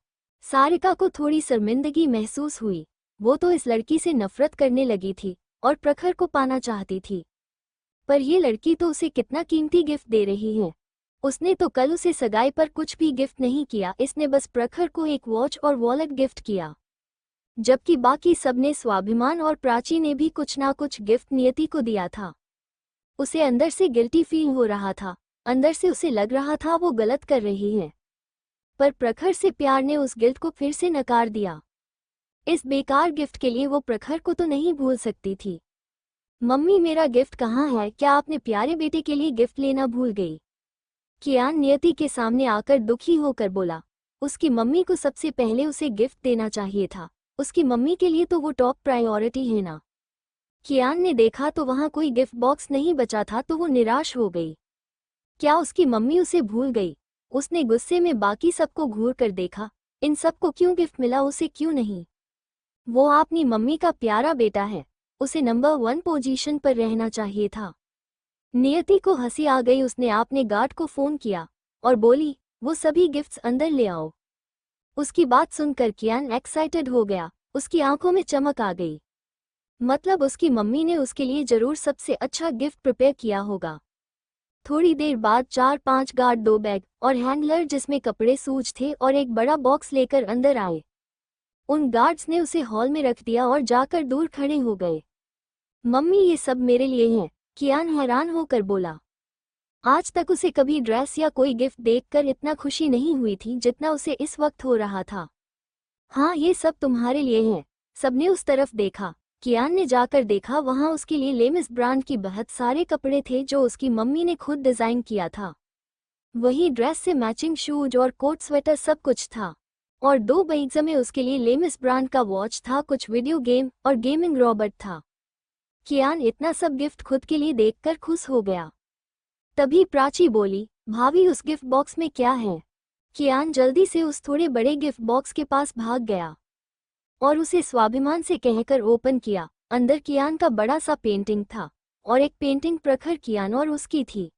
सारिका को थोड़ी शर्मिंदगी महसूस हुई। वो तो इस लड़की से नफरत करने लगी थी और प्रखर को पाना चाहती थी, पर ये लड़की तो उसे कितना कीमती गिफ्ट दे रही है। उसने तो कल उसे सगाई पर कुछ भी गिफ्ट नहीं किया, इसने बस प्रखर को एक वॉच और वॉलेट गिफ्ट किया। जबकि बाकी सबने स्वाभिमान और प्राची ने भी कुछ ना कुछ गिफ्ट नियति को दिया था। उसे अंदर से गिल्टी फील हो रहा था, अंदर से उसे लग रहा था वो गलत कर रही है। पर प्रखर से प्यार ने उस गिल्ट को फिर से नकार दिया। इस बेकार गिफ्ट के लिए वो प्रखर को तो नहीं भूल सकती थी। मम्मी मेरा गिफ्ट कहाँ है? क्या आपने प्यारे बेटे के लिए गिफ्ट लेना भूल गई? कियान नियति के सामने आकर दुखी होकर बोला। उसकी मम्मी को सबसे पहले उसे गिफ्ट देना चाहिए था। उसकी मम्मी के लिए तो वो टॉप प्रायोरिटी है ना। कियान ने देखा तो वहाँ कोई गिफ्ट बॉक्स नहीं बचा था तो वो निराश हो गई। क्या उसकी मम्मी उसे भूल गई? उसने गुस्से में बाकी सबको घूर कर देखा। इन सबको क्यों गिफ्ट मिला, उसे क्यों नहीं? वो अपनी मम्मी का प्यारा बेटा है, उसे नंबर 1 पोजीशन पर रहना चाहिए था। नियति को हंसी आ गई। उसने अपने गार्ड को फोन किया और बोली वो सभी गिफ्ट्स अंदर ले आओ। उसकी बात सुनकर कियान एक्साइटेड हो गया। उसकी आंखों में चमक आ गई। मतलब उसकी मम्मी ने उसके लिए जरूर सबसे अच्छा गिफ्ट प्रिपेयर किया होगा। थोड़ी देर बाद 4-5 गार्ड, 2 बैग और हैंडलर जिसमें कपड़े सूज थे और एक बड़ा बॉक्स लेकर अंदर आए। उन गार्ड्स ने उसे हॉल में रख दिया और जाकर दूर खड़े हो गए। मम्मी ये सब मेरे लिए है, कियान हैरान होकर बोला। आज तक उसे कभी ड्रेस या कोई गिफ्ट देखकर इतना खुशी नहीं हुई थी जितना उसे इस वक्त हो रहा था। हाँ ये सब तुम्हारे लिए है। सबने उस तरफ देखा। कियान ने जाकर देखा, वहाँ उसके लिए लेमिस ब्रांड की बहुत सारे कपड़े थे जो उसकी मम्मी ने खुद डिजाइन किया था। वही ड्रेस से मैचिंग शूज और कोट स्वेटर सब कुछ था। और 2 बैग्स में उसके लिए लेमिस ब्रांड का वॉच था, कुछ वीडियो गेम और गेमिंग रॉबर्ट था। कियान इतना सब गिफ्ट खुद के लिए देखकर खुश हो गया। तभी प्राची बोली, भाभी उस गिफ्ट बॉक्स में क्या है? कियान जल्दी से उस थोड़े बड़े गिफ्ट बॉक्स के पास भाग गया और उसे स्वाभिमान से कहकर ओपन किया। अंदर कियान का बड़ा सा पेंटिंग था और एक पेंटिंग प्रखर, कियान और उसकी थी।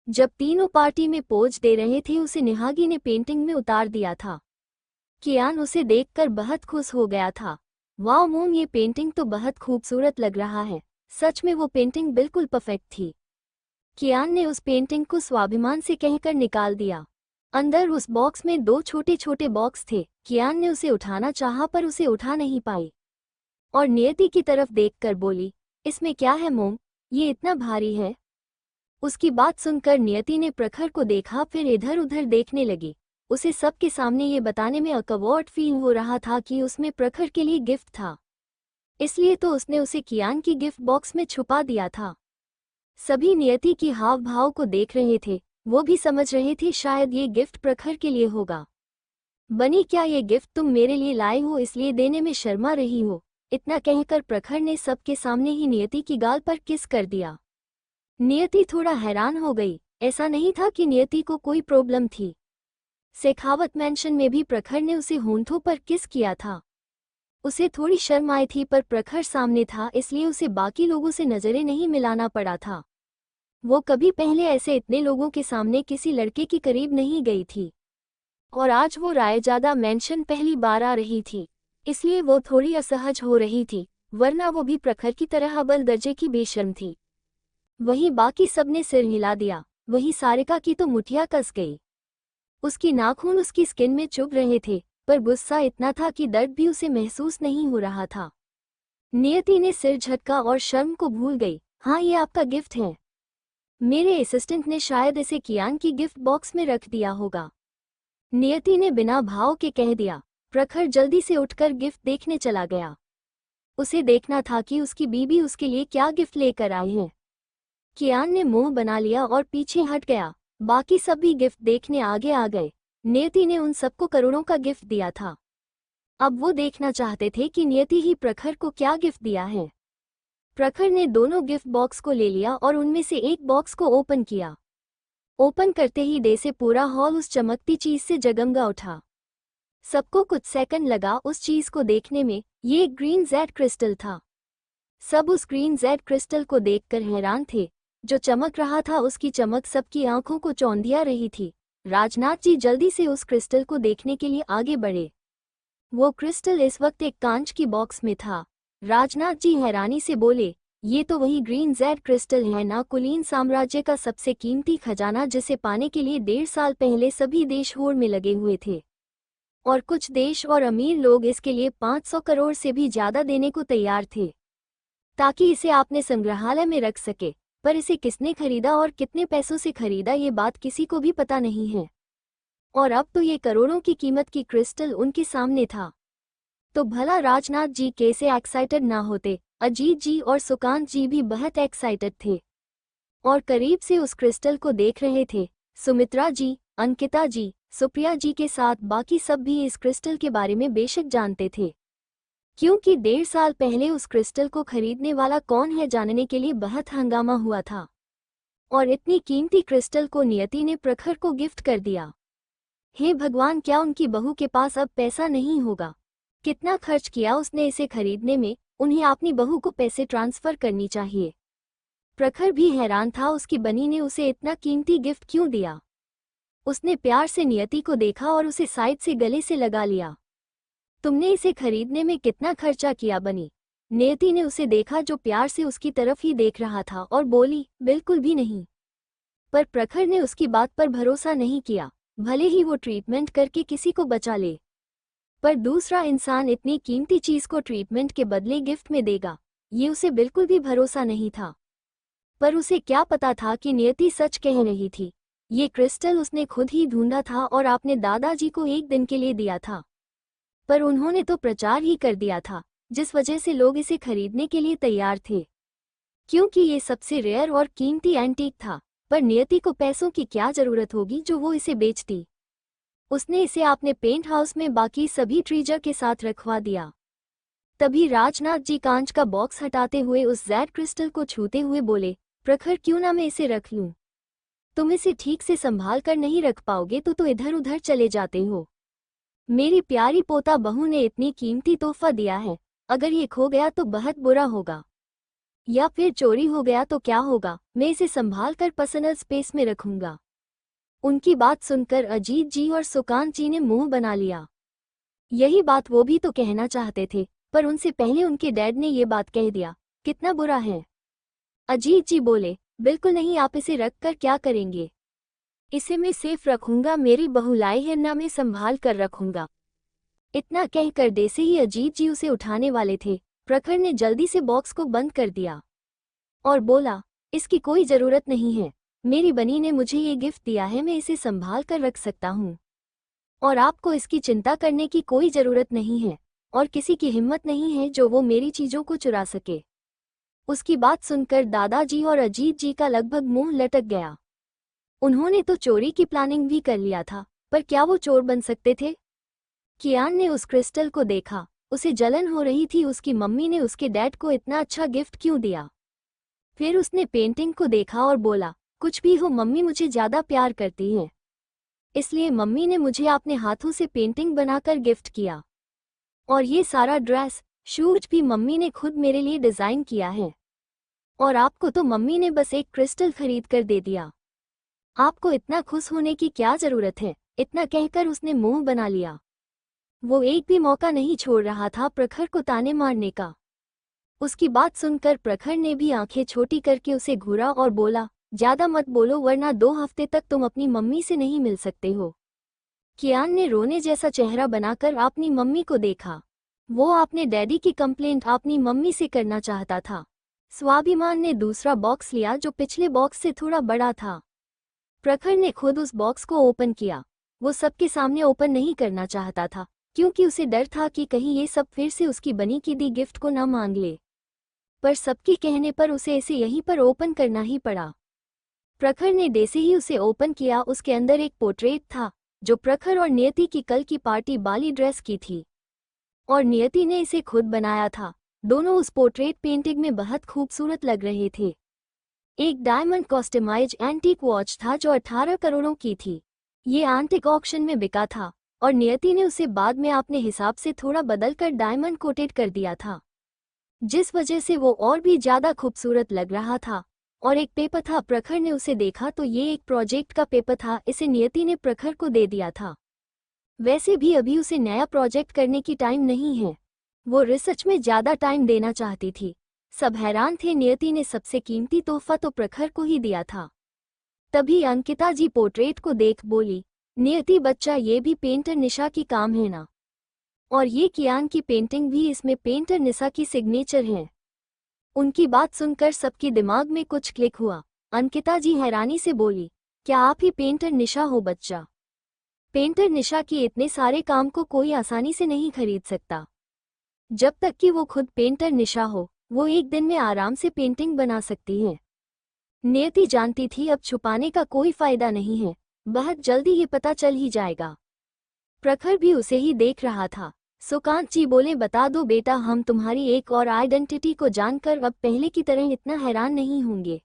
जब तीनों पार्टी में पोज दे रहे थे उसे निहागी ने पेंटिंग में उतार दिया था। कियान उसे देखकर बहुत खुश हो गया था। वाह मोम, ये पेंटिंग तो बहुत खूबसूरत लग रहा है। सच में वो पेंटिंग बिल्कुल परफेक्ट थी। कियान ने उस पेंटिंग को स्वाभिमान से कहकर निकाल दिया। अंदर उस बॉक्स में 2 छोटे छोटे बॉक्स थे। कियान ने उसे उठाना चाहा पर उसे उठा नहीं पाई और नियति की तरफ देखकर बोली, इसमें क्या है मोम, ये इतना भारी है? उसकी बात सुनकर नियति ने प्रखर को देखा, फिर इधर उधर देखने लगी। उसे सबके सामने ये बताने में अकवर्ड फील हो रहा था कि उसमें प्रखर के लिए गिफ्ट था, इसलिए तो उसने उसे कियान की गिफ्ट बॉक्स में छुपा दिया था। सभी नियति की हाव भाव को देख रहे थे। वो भी समझ रहे थे शायद ये गिफ्ट प्रखर के लिए होगा। बनी, क्या ये गिफ्ट तुम मेरे लिए लाए हो, इसलिए देने में शर्मा रही हो? इतना कहकर प्रखर ने सबके सामने ही नियति की गाल पर किस कर दिया। नियति थोड़ा हैरान हो गई। ऐसा नहीं था कि नियति को कोई प्रॉब्लम थी। शेखावत मैंशन में भी प्रखर ने उसे होंठों पर किस किया था। उसे थोड़ी शर्म आई थी, पर प्रखर सामने था इसलिए उसे बाकी लोगों से नजरें नहीं मिलाना पड़ा था। वो कभी पहले ऐसे इतने लोगों के सामने किसी लड़के के करीब नहीं गई थी और आज वो रायजादा मैंशन पहली बार आ रही थी, इसलिए वो थोड़ी असहज हो रही थी, वरना वो भी प्रखर की तरह अव्वल दर्जे की बेशर्म थी। वहीं बाकी सबने सिर हिला दिया। वहीं सारिका की तो मुठिया कस गई। उसकी नाखून उसकी स्किन में चुभ रहे थे, पर गुस्सा इतना था कि दर्द भी उसे महसूस नहीं हो रहा था। नियति ने सिर झटका और शर्म को भूल गई। हाँ ये आपका गिफ्ट है। मेरे असिस्टेंट ने शायद इसे कियान की गिफ्ट बॉक्स में रख दिया होगा, नियति ने बिना भाव के कह दिया। प्रखर जल्दी से उठकर गिफ्ट देखने चला गया। उसे देखना था कि उसकी बीबी उसके लिए क्या गिफ्ट लेकर आई है। कियान ने मुंह बना लिया और पीछे हट गया। बाकी सब भी गिफ्ट देखने आगे आ गए। नियति ने उन सबको करोड़ों का गिफ्ट दिया था। अब वो देखना चाहते थे कि नियति ही प्रखर को क्या गिफ्ट दिया है। प्रखर ने दोनों गिफ्ट बॉक्स को ले लिया और उनमें से एक बॉक्स को ओपन किया। ओपन करते ही दे से पूरा हॉल उस चमकती चीज से जगमगा उठा। सबको कुछ सेकंड लगा उस चीज को देखने में। ये एक ग्रीन जेड क्रिस्टल था। सब उस ग्रीन जेड क्रिस्टल को देखकर हैरान थे। जो चमक रहा था उसकी चमक सबकी आंखों को चौंधिया रही थी। राजनाथ जी जल्दी से उस क्रिस्टल को देखने के लिए आगे बढ़े। वो क्रिस्टल इस वक्त एक कांच की बॉक्स में था। राजनाथ जी हैरानी से बोले, ये तो वही ग्रीन जेड क्रिस्टल है ना, कुलीन साम्राज्य का सबसे कीमती खजाना जिसे पाने के लिए 1.5 साल पहले सभी देश होड़ में लगे हुए थे। और कुछ देश और अमीर लोग इसके लिए 500 करोड़ से भी ज्यादा देने को तैयार थे ताकि इसे अपने संग्रहालय में रख सके। पर इसे किसने खरीदा और कितने पैसों से खरीदा ये बात किसी को भी पता नहीं है। और अब तो ये करोड़ों की कीमत की क्रिस्टल उनके सामने था। तो भला राजनाथ जी कैसे एक्साइटेड ना होते। अजीत जी और सुकांत जी भी बहुत एक्साइटेड थे और करीब से उस क्रिस्टल को देख रहे थे। सुमित्रा जी, अंकिता जी, सुप्रिया जी के साथ बाकी सब भी इस क्रिस्टल के बारे में बेशक जानते थे, क्योंकि 1.5 साल पहले उस क्रिस्टल को खरीदने वाला कौन है जानने के लिए बहुत हंगामा हुआ था। और इतनी कीमती क्रिस्टल को नियति ने प्रखर को गिफ्ट कर दिया। हे भगवान, क्या उनकी बहू के पास अब पैसा नहीं होगा। कितना खर्च किया उसने इसे खरीदने में, उन्हें अपनी बहू को पैसे ट्रांसफर करनी चाहिए। प्रखर भी हैरान था उसकी बनी ने उसे इतना कीमती गिफ्ट क्यों दिया। उसने प्यार से नियति को देखा और उसे साइड से गले से लगा लिया। तुमने इसे खरीदने में कितना खर्चा किया बनी। नियति ने उसे देखा जो प्यार से उसकी तरफ ही देख रहा था और बोली, बिल्कुल भी नहीं। पर प्रखर ने उसकी बात पर भरोसा नहीं किया, भले ही वो ट्रीटमेंट करके किसी को बचा ले, पर दूसरा इंसान इतनी कीमती चीज को ट्रीटमेंट के बदले गिफ्ट में देगा, ये उसे बिल्कुल भी भरोसा नहीं था। पर उसे क्या पता था कि नियति सच कह रही थी। ये क्रिस्टल उसने खुद ही ढूंढा था और आपने दादाजी को 1 दिन के लिए दिया था, पर उन्होंने तो प्रचार ही कर दिया था, जिस वजह से लोग इसे खरीदने के लिए तैयार थे, क्योंकि ये सबसे रेयर और कीमती एंटीक था। पर नियति को पैसों की क्या जरूरत होगी जो वो इसे बेचती। उसने इसे अपने पेंट हाउस में बाकी सभी ट्रेजर के साथ रखवा दिया। तभी राजनाथ जी कांच का बॉक्स हटाते हुए उस जेड क्रिस्टल को छूते हुए बोले, प्रखर, क्यों ना मैं इसे रख लूं। तुम इसे ठीक से संभाल कर नहीं रख पाओगे तो इधर उधर चले जाते हो। मेरी प्यारी पोता बहू ने इतनी कीमती तोहफा दिया है, अगर ये खो गया तो बहुत बुरा होगा, या फिर चोरी हो गया तो क्या होगा। मैं इसे संभाल कर पर्सनल स्पेस में रखूंगा। उनकी बात सुनकर अजीत जी और सुकांत जी ने मुंह बना लिया। यही बात वो भी तो कहना चाहते थे, पर उनसे पहले उनके डैड ने ये बात कह दिया। कितना बुरा है। अजीत जी बोले, बिल्कुल नहीं, आप इसे रख कर क्या करेंगे। इसे मैं सेफ रखूंगा, मेरी बहू लाई है ना, मैं संभाल कर रखूंगा। इतना कहकर जैसे ही अजीत जी उसे उठाने वाले थे, प्रखर ने जल्दी से बॉक्स को बंद कर दिया और बोला, इसकी कोई जरूरत नहीं है, मेरी बनी ने मुझे ये गिफ्ट दिया है, मैं इसे संभाल कर रख सकता हूँ और आपको इसकी चिंता करने की कोई जरूरत नहीं है और किसी की हिम्मत नहीं है जो वो मेरी चीजों को चुरा सके। उसकी बात सुनकर दादाजी और अजीत जी का लगभग मुंह लटक गया। उन्होंने तो चोरी की प्लानिंग भी कर लिया था, पर क्या वो चोर बन सकते थे। कियान ने उस क्रिस्टल को देखा, उसे जलन हो रही थी उसकी मम्मी ने उसके डैड को इतना अच्छा गिफ्ट क्यों दिया। फिर उसने पेंटिंग को देखा और बोला, कुछ भी हो मम्मी मुझे ज्यादा प्यार करती हैं, इसलिए मम्मी ने मुझे अपने हाथों से पेंटिंग बनाकर गिफ्ट किया और ये सारा ड्रेस शूज भी मम्मी ने खुद मेरे लिए डिजाइन किया है और आपको तो मम्मी ने बस एक क्रिस्टल खरीद कर दे दिया। आपको इतना खुश होने की क्या जरूरत है। इतना कहकर उसने मुंह बना लिया। वो एक भी मौका नहीं छोड़ रहा था प्रखर को ताने मारने का। उसकी बात सुनकर प्रखर ने भी आंखें छोटी करके उसे घूरा और बोला, ज्यादा मत बोलो वरना 2 हफ्ते तक तुम अपनी मम्मी से नहीं मिल सकते हो। कियान ने रोने जैसा चेहरा बनाकर अपनी मम्मी को देखा। वो अपने डैडी की कंप्लेंट अपनी मम्मी से करना चाहता था। स्वाभिमान ने दूसरा बॉक्स लिया जो पिछले बॉक्स से थोड़ा बड़ा था। प्रखर ने खुद उस बॉक्स को ओपन किया। वो सबके सामने ओपन नहीं करना चाहता था, क्योंकि उसे डर था कि कहीं ये सब फिर से उसकी बनी की दी गिफ्ट को न मांग ले, पर सबके कहने पर उसे इसे यहीं पर ओपन करना ही पड़ा। प्रखर ने जैसे ही उसे ओपन किया, उसके अंदर एक पोर्ट्रेट था जो प्रखर और नियति की कल की पार्टी वाली ड्रेस की थी और नियति ने इसे खुद बनाया था। दोनों उस पोर्ट्रेट पेंटिंग में बहुत खूबसूरत लग रहे थे। एक डायमंड कस्टमाइज एंटीक वॉच था जो 18 करोड़ों की थी। ये एंटीक ऑक्शन में बिका था और नियति ने उसे बाद में अपने हिसाब से थोड़ा बदलकर डायमंड कोटेड कर दिया था, जिस वजह से वो और भी ज्यादा खूबसूरत लग रहा था। और एक पेपर था, प्रखर ने उसे देखा तो ये एक प्रोजेक्ट का पेपर था, इसे नियति ने प्रखर को दे दिया था। वैसे भी अभी उसे नया प्रोजेक्ट करने की टाइम नहीं है, वो रिसर्च में ज्यादा टाइम देना चाहती थी। सब हैरान थे, नियति ने सबसे कीमती तोहफा तो प्रखर को ही दिया था। तभी अंकिता जी पोर्ट्रेट को देख बोली, नियति बच्चा, ये भी पेंटर निशा की काम है ना? और ये कियान की पेंटिंग भी, इसमें पेंटर निशा की सिग्नेचर है। उनकी बात सुनकर सबके दिमाग में कुछ क्लिक हुआ। अंकिता जी हैरानी से बोली, क्या आप ही पेंटर निशा हो बच्चा? पेंटर निशा के इतने सारे काम को कोई आसानी से नहीं खरीद सकता। जब तक कि वो खुद पेंटर निशा हो, वो एक दिन में आराम से पेंटिंग बना सकती है। नियति जानती थी अब छुपाने का कोई फायदा नहीं है, बहुत जल्दी ये पता चल ही जाएगा। प्रखर भी उसे ही देख रहा था। सुकांत जी बोले, बता दो बेटा, हम तुम्हारी एक और आइडेंटिटी को जानकर अब पहले की तरह इतना हैरान नहीं होंगे।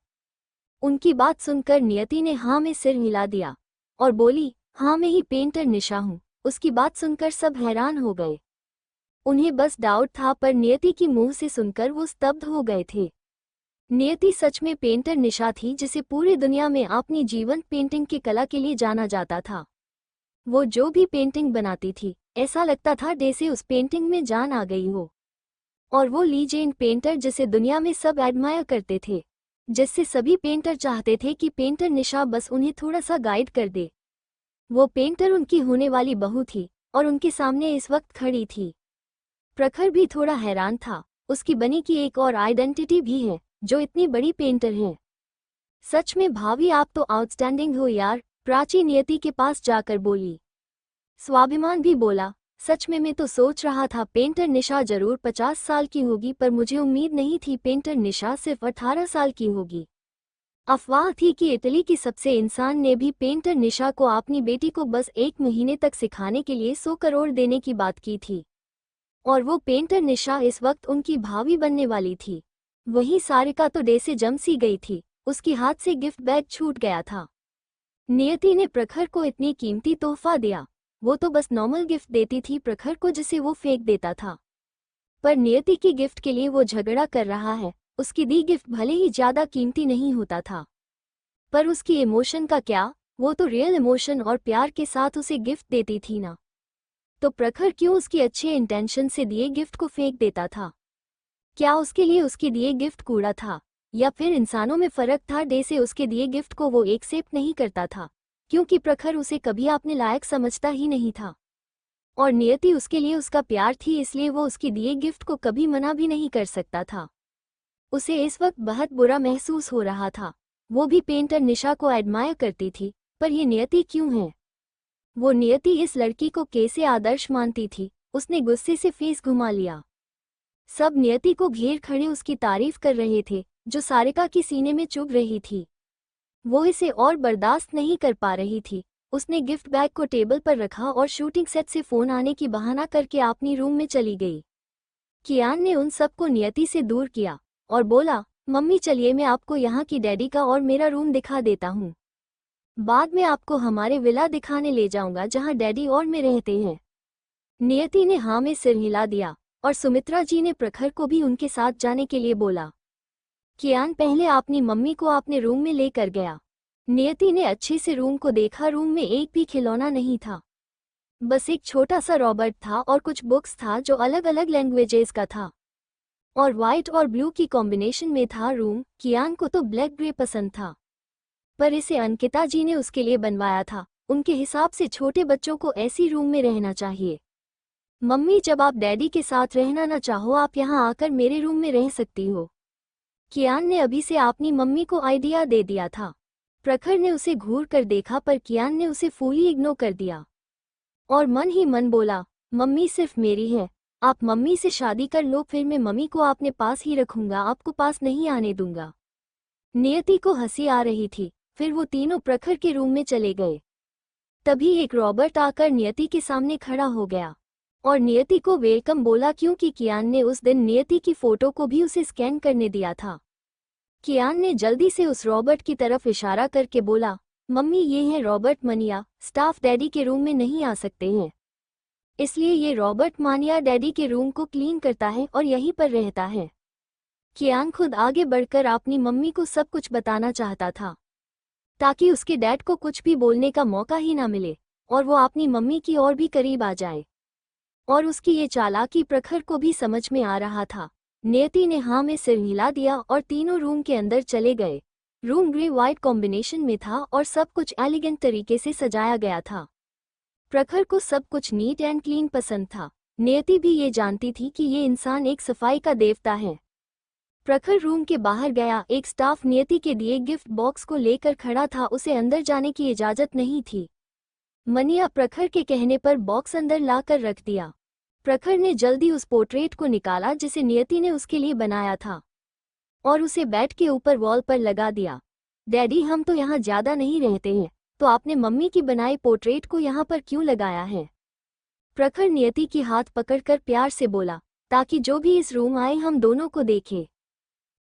उनकी बात सुनकर नियति ने हाँ में सिर हिला दिया और बोली, हाँ मैं ही पेंटर निशा हूँ। उसकी बात सुनकर सब हैरान हो गए। उन्हें बस डाउट था, पर नियति की मुंह से सुनकर वो स्तब्ध हो गए थे। नियति सच में पेंटर निशा थी, जिसे पूरी दुनिया में अपनी जीवंत पेंटिंग की कला के लिए जाना जाता था। वो जो भी पेंटिंग बनाती थी, ऐसा लगता था जैसे उस पेंटिंग में जान आ गई हो। और वो लीजेंड पेंटर जिसे दुनिया में सब एडमायर करते थे, जिससे सभी पेंटर चाहते थे कि पेंटर निशा बस उन्हें थोड़ा सा गाइड कर दे। वो पेंटर उनकी होने वाली बहू थी और उनके सामने इस वक्त खड़ी थी। प्रखर भी थोड़ा हैरान था, उसकी बनी की एक और आइडेंटिटी भी है जो इतनी बड़ी पेंटर है। सच में भाभी, आप तो आउटस्टैंडिंग हो यार, प्राची नियति के पास जाकर बोली। स्वाभिमान भी बोला, सच में मैं तो सोच रहा था पेंटर निशा जरूर 50 साल की होगी, पर मुझे उम्मीद नहीं थी पेंटर निशा सिर्फ 18 साल की होगी। अफवाह थी कि इटली की सबसे इंसान ने भी पेंटर निशा को अपनी बेटी को बस 1 महीने तक सिखाने के लिए 100 करोड़ देने की बात की थी। और वो पेंटर निशा इस वक्त उनकी भाभी बनने वाली थी। वहीं सारिका तो डे से जम सी गई थी, उसकी हाथ से गिफ्ट बैग छूट गया था। नियति ने प्रखर को इतनी कीमती तोहफा दिया। वो तो बस नॉर्मल गिफ्ट देती थी प्रखर को, जिसे वो फेंक देता था। पर नियति की गिफ्ट के लिए वो झगड़ा कर रहा है। उसकी दी गिफ्ट भले ही ज्यादा कीमती नहीं होता था, पर उसकी इमोशन का क्या, वो तो रियल इमोशन और प्यार के साथ उसे गिफ्ट देती थी ना। तो प्रखर क्यों उसकी अच्छे इंटेंशन से दिए गिफ्ट को फेंक देता था? क्या उसके लिए उसके दिए गिफ्ट कूड़ा था, या फिर इंसानों में फर्क था जैसे उसके दिए गिफ्ट को वो एक्सेप्ट नहीं करता था क्योंकि प्रखर उसे कभी अपने लायक समझता ही नहीं था। और नियति उसके लिए उसका प्यार थी, इसलिए वो उसके दिए गिफ्ट को कभी मना भी नहीं कर सकता था। उसे इस वक्त बहुत बुरा महसूस हो रहा था। वो भी पेंटर निशा को एडमायर करती थी, पर ये नियति क्यों है? वो नियति इस लड़की को कैसे आदर्श मानती थी? उसने गुस्से से फेस घुमा लिया। सब नियति को घेर खड़े उसकी तारीफ कर रहे थे, जो सारिका की सीने में चुभ रही थी। वो इसे और बर्दाश्त नहीं कर पा रही थी। उसने गिफ्ट बैग को टेबल पर रखा और शूटिंग सेट से फोन आने की बहाना करके अपनी रूम में चली गई। कियान ने उन सबको नियति से दूर किया और बोला, मम्मी चलिए, मैं आपको यहाँ की डैडी का और मेरा रूम दिखा देता हूँ। बाद में आपको हमारे विला दिखाने ले जाऊंगा जहाँ डैडी और मैं रहते हैं। नियति ने हाँ में सिर हिला दिया और सुमित्रा जी ने प्रखर को भी उनके साथ जाने के लिए बोला। कियान पहले अपनी मम्मी को अपने रूम में लेकर गया। नियति ने अच्छे से रूम को देखा। रूम में एक भी खिलौना नहीं था, बस एक छोटा सा रॉबर्ट था और कुछ बुक्स था जो अलग अलग लैंग्वेजेस का था और वाइट और ब्लू की कॉम्बिनेशन में था रूम। कियान को तो ब्लैक ग्रे पसंद था, पर इसे अंकिता जी ने उसके लिए बनवाया था। उनके हिसाब से छोटे बच्चों को ऐसी रूम में रहना चाहिए। मम्मी, जब आप डैडी के साथ रहना ना चाहो, आप यहाँ आकर मेरे रूम में रह सकती हो। कियान ने अभी से अपनी मम्मी को आइडिया दे दिया था। प्रखर ने उसे घूर कर देखा, पर कियान ने उसे फुली इग्नोर कर दिया और मन ही मन बोला, मम्मी सिर्फ मेरी है, आप मम्मी से शादी कर लो, फिर मैं मम्मी को अपने पास ही रखूंगा, आपको पास नहीं आने दूंगा। नियति को हंसी आ रही थी। फिर वो तीनों प्रखर के रूम में चले गए। तभी एक रॉबर्ट आकर नियति के सामने खड़ा हो गया और नियति को वेलकम बोला, क्योंकि कियान ने उस दिन नियति की फोटो को भी उसे स्कैन करने दिया था। कियान ने जल्दी से उस रॉबर्ट की तरफ इशारा करके बोला, मम्मी ये है रॉबर्ट मनिया, स्टाफ डैडी के रूम में नहीं आ सकते हैं, इसलिए ये रॉबर्ट मानिया डैडी के रूम को क्लीन करता है और यहीं पर रहता है। कियान खुद आगे बढ़कर अपनी मम्मी को सब कुछ बताना चाहता था, ताकि उसके डैड को कुछ भी बोलने का मौका ही ना मिले और वो अपनी मम्मी की और भी करीब आ जाए। और उसकी ये चालाकी प्रखर को भी समझ में आ रहा था। नियति ने हाँ में सिर हिला दिया और तीनों रूम के अंदर चले गए। रूम ग्रे वाइट कॉम्बिनेशन में था और सब कुछ एलिगेंट तरीके से सजाया गया था। प्रखर को सब कुछ नीट एंड क्लीन पसंद था। नियति भी ये जानती थी कि ये इंसान एक सफाई का देवता है। प्रखर रूम के बाहर गया। एक स्टाफ नियति के दिए गिफ्ट बॉक्स को लेकर खड़ा था, उसे अंदर जाने की इजाजत नहीं थी। मनिया प्रखर के कहने पर बॉक्स अंदर लाकर रख दिया। प्रखर ने जल्दी उस पोर्ट्रेट को निकाला जिसे नियति ने उसके लिए बनाया था और उसे बेड के ऊपर वॉल पर लगा दिया। डैडी, हम तो यहाँ ज्यादा नहीं रहते हैं, तो आपने मम्मी की बनाई पोर्ट्रेट को यहाँ पर क्यों लगाया है? प्रखर नियति की हाथ पकड़कर प्यार से बोला, ताकि जो भी इस रूम आए हम दोनों को देखे।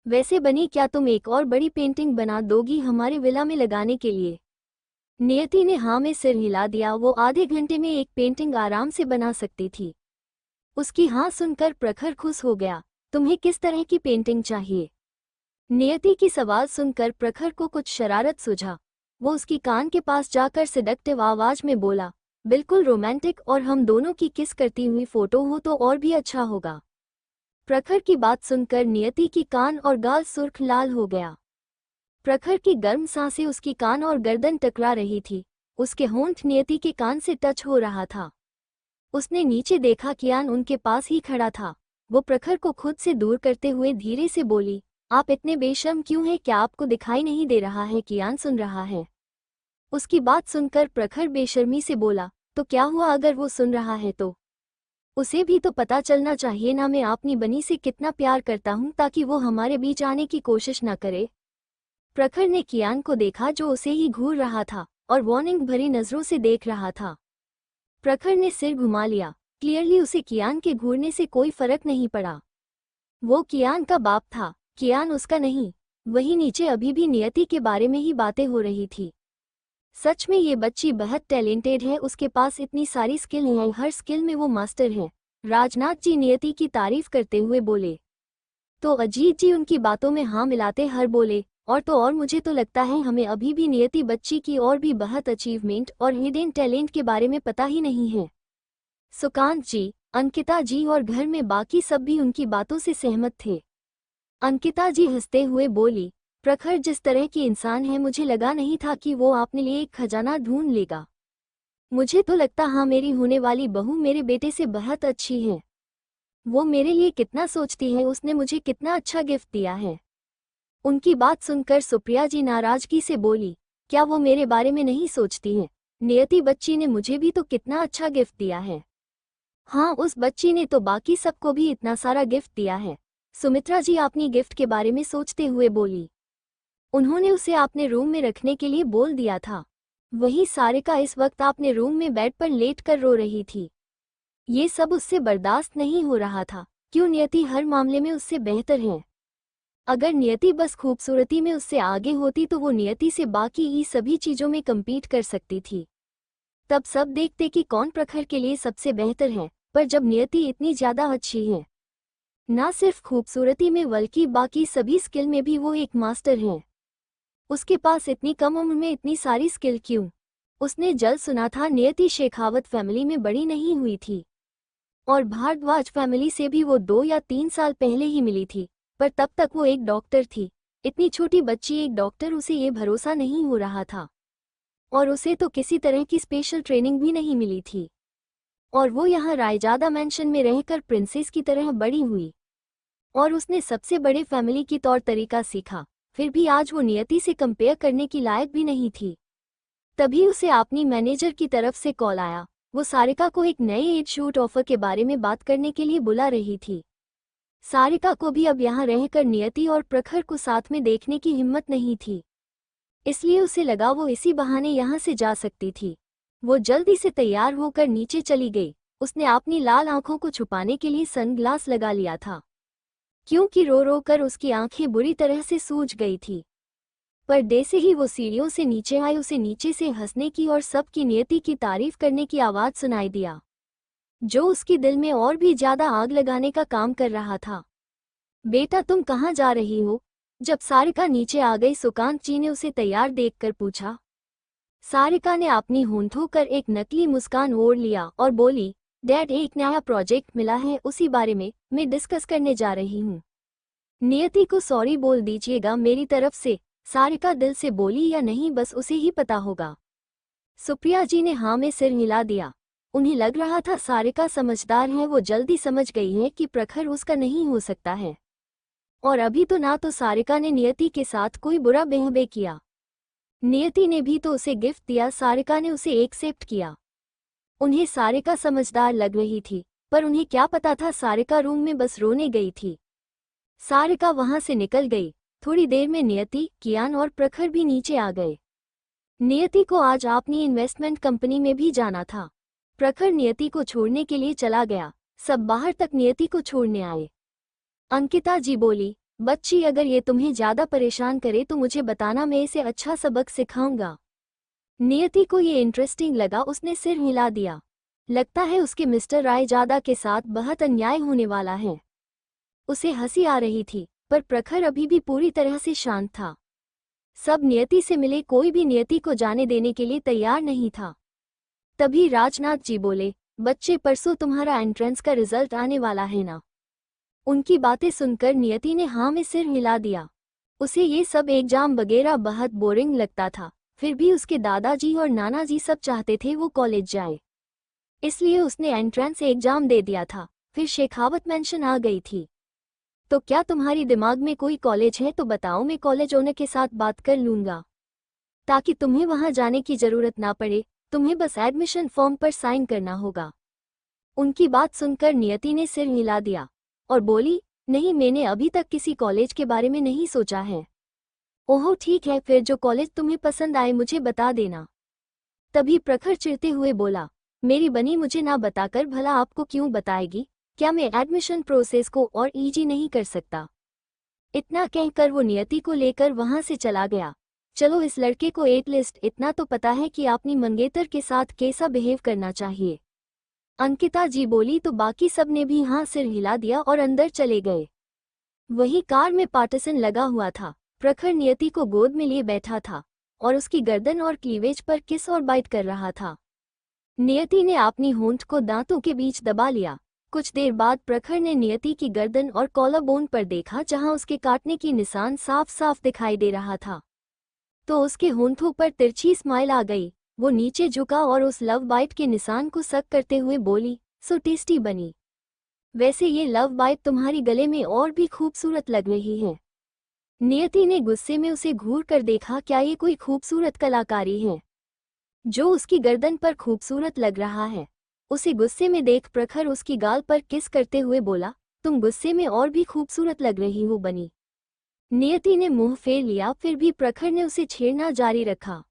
वैसे बनी, क्या तुम एक और बड़ी पेंटिंग बना दोगी हमारे विला में लगाने के लिए? नियति ने हाँ में सिर हिला दिया। वो आधे घंटे में एक पेंटिंग आराम से बना सकती थी। उसकी हाँ सुनकर प्रखर खुश हो गया। तुम्हें किस तरह की पेंटिंग चाहिए? नियति की सवाल सुनकर प्रखर को कुछ शरारत सूझा। वो उसकी कान के पास जाकर सिडक्टिव आवाज में बोला, बिल्कुल रोमांटिक, और हम दोनों की किस करती हुई फोटो हो तो और भी अच्छा होगा। प्रखर की बात सुनकर नियति की कान और गाल सुर्ख लाल हो गया। प्रखर की गर्म सांसें उसकी कान और गर्दन टकरा रही थी। उसके होंठ नियति के कान से टच हो रहा था। उसने नीचे देखा, कियान उनके पास ही खड़ा था। वो प्रखर को खुद से दूर करते हुए धीरे से बोली, आप इतने बेशर्म क्यों हैं? क्या आपको दिखाई नहीं दे रहा है कियान सुन रहा है? उसकी बात सुनकर प्रखर बेशर्मी से बोला, तो क्या हुआ अगर वो सुन रहा है तो? उसे भी तो पता चलना चाहिए ना मैं अपनी बनी से कितना प्यार करता हूँ, ताकि वो हमारे बीच आने की कोशिश न करे। प्रखर ने कियान को देखा जो उसे ही घूर रहा था और वार्निंग भरी नजरों से देख रहा था। प्रखर ने सिर घुमा लिया। क्लियरली उसे कियान के घूरने से कोई फर्क नहीं पड़ा। वो कियान का बाप था, कियान उसका नहीं। वहीं नीचे अभी भी नियति के बारे में ही बातें हो रही थी। सच में ये बच्ची बहुत टैलेंटेड है, उसके पास इतनी सारी स्किल है, हर स्किल में वो मास्टर है। राजनाथ जी नियति की तारीफ करते हुए बोले। तो अजीत जी उनकी बातों में हाँ मिलाते हर बोले, और तो और मुझे तो लगता है हमें अभी भी नियति बच्ची की और भी बहुत अचीवमेंट और हिडन टैलेंट के बारे में पता ही नहीं है। सुकांत जी, अंकिता जी और घर में बाकी सब भी उनकी बातों से सहमत थे। अंकिता जी हंसते हुए बोली, प्रखर जिस तरह की इंसान है, मुझे लगा नहीं था कि वो अपने लिए एक खजाना ढूंढ लेगा। मुझे तो लगता हाँ मेरी होने वाली बहू मेरे बेटे से बहुत अच्छी है। वो मेरे लिए कितना सोचती है, उसने मुझे कितना अच्छा गिफ्ट दिया है। उनकी बात सुनकर सुप्रिया जी नाराजगी से बोली, क्या वो मेरे बारे में नहीं सोचती हैं? नियति बच्ची ने मुझे भी तो कितना अच्छा गिफ्ट दिया है। हाँ, उस बच्ची ने तो बाकी सबको भी इतना सारा गिफ्ट दिया है। सुमित्रा जी अपनी गिफ्ट के बारे में सोचते हुए बोली। उन्होंने उसे अपने रूम में रखने के लिए बोल दिया था। वही सारिका इस वक्त अपने रूम में बेड पर लेट कर रो रही थी। ये सब उससे बर्दाश्त नहीं हो रहा था। क्यों नियति हर मामले में उससे बेहतर है? अगर नियति बस खूबसूरती में उससे आगे होती तो वो नियति से बाकी ही सभी चीजों में कम्पीट कर सकती थी। तब सब देखते कि कौन प्रखर के लिए सबसे बेहतर है। पर जब नियति इतनी ज्यादा अच्छी है, ना सिर्फ खूबसूरती में बल्कि बाकी सभी स्किल में भी वो एक मास्टर है, उसके पास इतनी कम उम्र में इतनी सारी स्किल क्यों? उसने जल्द सुना था नियति शेखावत फैमिली में बड़ी नहीं हुई थी और भारद्वाज फैमिली से भी वो 2 या 3 साल पहले ही मिली थी, पर तब तक वो एक डॉक्टर थी। इतनी छोटी बच्ची एक डॉक्टर, उसे ये भरोसा नहीं हो रहा था। और उसे तो किसी तरह की स्पेशल ट्रेनिंग भी नहीं मिली थी। और वो यहाँ रायजादा मैंशन में रहकर प्रिंसेस की तरह बड़ी हुई और उसने सबसे बड़े फैमिली की तौर तरीका सीखा। फिर भी आज वो नियति से कंपेयर करने की लायक भी नहीं थी। तभी उसे अपनी मैनेजर की तरफ से कॉल आया। वो सारिका को एक नए एड शूट ऑफर के बारे में बात करने के लिए बुला रही थी। सारिका को भी अब यहाँ रहकर नियति और प्रखर को साथ में देखने की हिम्मत नहीं थी, इसलिए उसे लगा वो इसी बहाने यहाँ से जा सकती थी। वो जल्दी से तैयार होकर नीचे चली गई। उसने अपनी लाल आंखों को छुपाने के लिए सनग्लास लगा लिया था, क्योंकि रो रो कर उसकी आंखें बुरी तरह से सूज गई थी। पर जैसे ही वो सीढ़ियों से नीचे आई, उसे नीचे से हंसने की और सबकी नियति की तारीफ करने की आवाज सुनाई दिया, जो उसकी दिल में और भी ज्यादा आग लगाने का काम कर रहा था। बेटा तुम कहाँ जा रही हो? जब सारिका नीचे आ गई, सुकांत जी ने उसे तैयार देखकर पूछा। सारिका ने अपनी होंठों कर एक नकली मुस्कान ओढ़ लिया और बोली, डैड एक नया प्रोजेक्ट मिला है, उसी बारे में मैं डिस्कस करने जा रही हूँ। नियति को सॉरी बोल दीजिएगा मेरी तरफ से। सारिका दिल से बोली या नहीं बस उसे ही पता होगा। सुप्रिया जी ने हाँ में सिर हिला दिया। उन्हें लग रहा था सारिका समझदार है, वो जल्दी समझ गई है कि प्रखर उसका नहीं हो सकता है। और अभी तो ना तो सारिका ने नियति के साथ कोई बुरा बिहेव किया, नियति ने भी तो उसे गिफ्ट दिया, सारिका ने उसे एक्सेप्ट किया। उन्हें सारिका समझदार लग रही थी, पर उन्हें क्या पता था सारिका रूम में बस रोने गई थी। सारिका वहां से निकल गई। थोड़ी देर में नियति, कियान और प्रखर भी नीचे आ गए। नियति को आज अपनी इन्वेस्टमेंट कंपनी में भी जाना था। प्रखर नियति को छोड़ने के लिए चला गया। सब बाहर तक नियति को छोड़ने आए। अंकिता जी बोली, बच्ची अगर ये तुम्हें ज्यादा परेशान करे तो मुझे बताना, मैं इसे अच्छा सबक सिखाऊंगा। नियति को ये इंटरेस्टिंग लगा, उसने सिर हिला दिया। लगता है उसके मिस्टर रायजादा के साथ बहुत अन्याय होने वाला है। उसे हंसी आ रही थी, पर प्रखर अभी भी पूरी तरह से शांत था। सब नियति से मिले, कोई भी नियति को जाने देने के लिए तैयार नहीं था। तभी राजनाथ जी बोले, बच्चे परसों तुम्हारा एंट्रेंस का रिजल्ट आने वाला है ना। उनकी बातें सुनकर नियति ने हाँ में सिर हिला दिया। उसे ये सब एग्जाम वगैरह बहुत बोरिंग लगता था, फिर भी उसके दादाजी और नाना जी सब चाहते थे वो कॉलेज जाए, इसलिए उसने एंट्रेंस एग्जाम दे दिया था। फिर शेखावत मेंशन आ गई थी। तो क्या तुम्हारी दिमाग में कोई कॉलेज है तो बताओ, मैं कॉलेज ओनर के साथ बात कर लूंगा, ताकि तुम्हें वहां जाने की जरूरत ना पड़े। तुम्हें बस एडमिशन फॉर्म पर साइन करना होगा। उनकी बात सुनकर नियति ने सिर हिला दिया और बोली, नहीं, मैंने अभी तक किसी कॉलेज के बारे में नहीं सोचा है। ओहो ठीक है, फिर जो कॉलेज तुम्हें पसंद आए मुझे बता देना। तभी प्रखर चिढ़ते हुए बोला, मेरी बनी मुझे ना बताकर भला आपको क्यों बताएगी? क्या मैं एडमिशन प्रोसेस को और इजी नहीं कर सकता? इतना कहकर वो नियति को लेकर वहां से चला गया। चलो, इस लड़के को एटलीस्ट इतना तो पता है कि अपनी मंगेतर के साथ कैसा बिहेव करना चाहिए। अंकिता जी बोली तो बाकी सब ने भी हाँ सिर हिला दिया और अंदर चले गए। वही कार में पार्टीशन लगा हुआ था। प्रखर नियति को गोद में लिए बैठा था और उसकी गर्दन और क्लीवेज पर किस और बाइट कर रहा था। नियति ने अपनी होंठ को दांतों के बीच दबा लिया। कुछ देर बाद प्रखर ने नियति की गर्दन और कॉलर बोन पर देखा, जहां उसके काटने की निशान साफ साफ दिखाई दे रहा था। तो उसके होंठों पर तिरछी स्माइल आ गई। वो नीचे झुका और उस लव बाइट के निशान को सक करते हुए बोली, सो टेस्टी बनी। वैसे ये लव बाइट तुम्हारी गले में और भी खूबसूरत लग रही है। नियति ने गुस्से में उसे घूर कर देखा, क्या ये कोई खूबसूरत कलाकारी है जो उसकी गर्दन पर खूबसूरत लग रहा है? उसे गुस्से में देख प्रखर उसकी गाल पर किस करते हुए बोला, तुम गुस्से में और भी खूबसूरत लग रही हो बनी। नियति ने मुंह फेर लिया, फिर भी प्रखर ने उसे छेड़ना जारी रखा।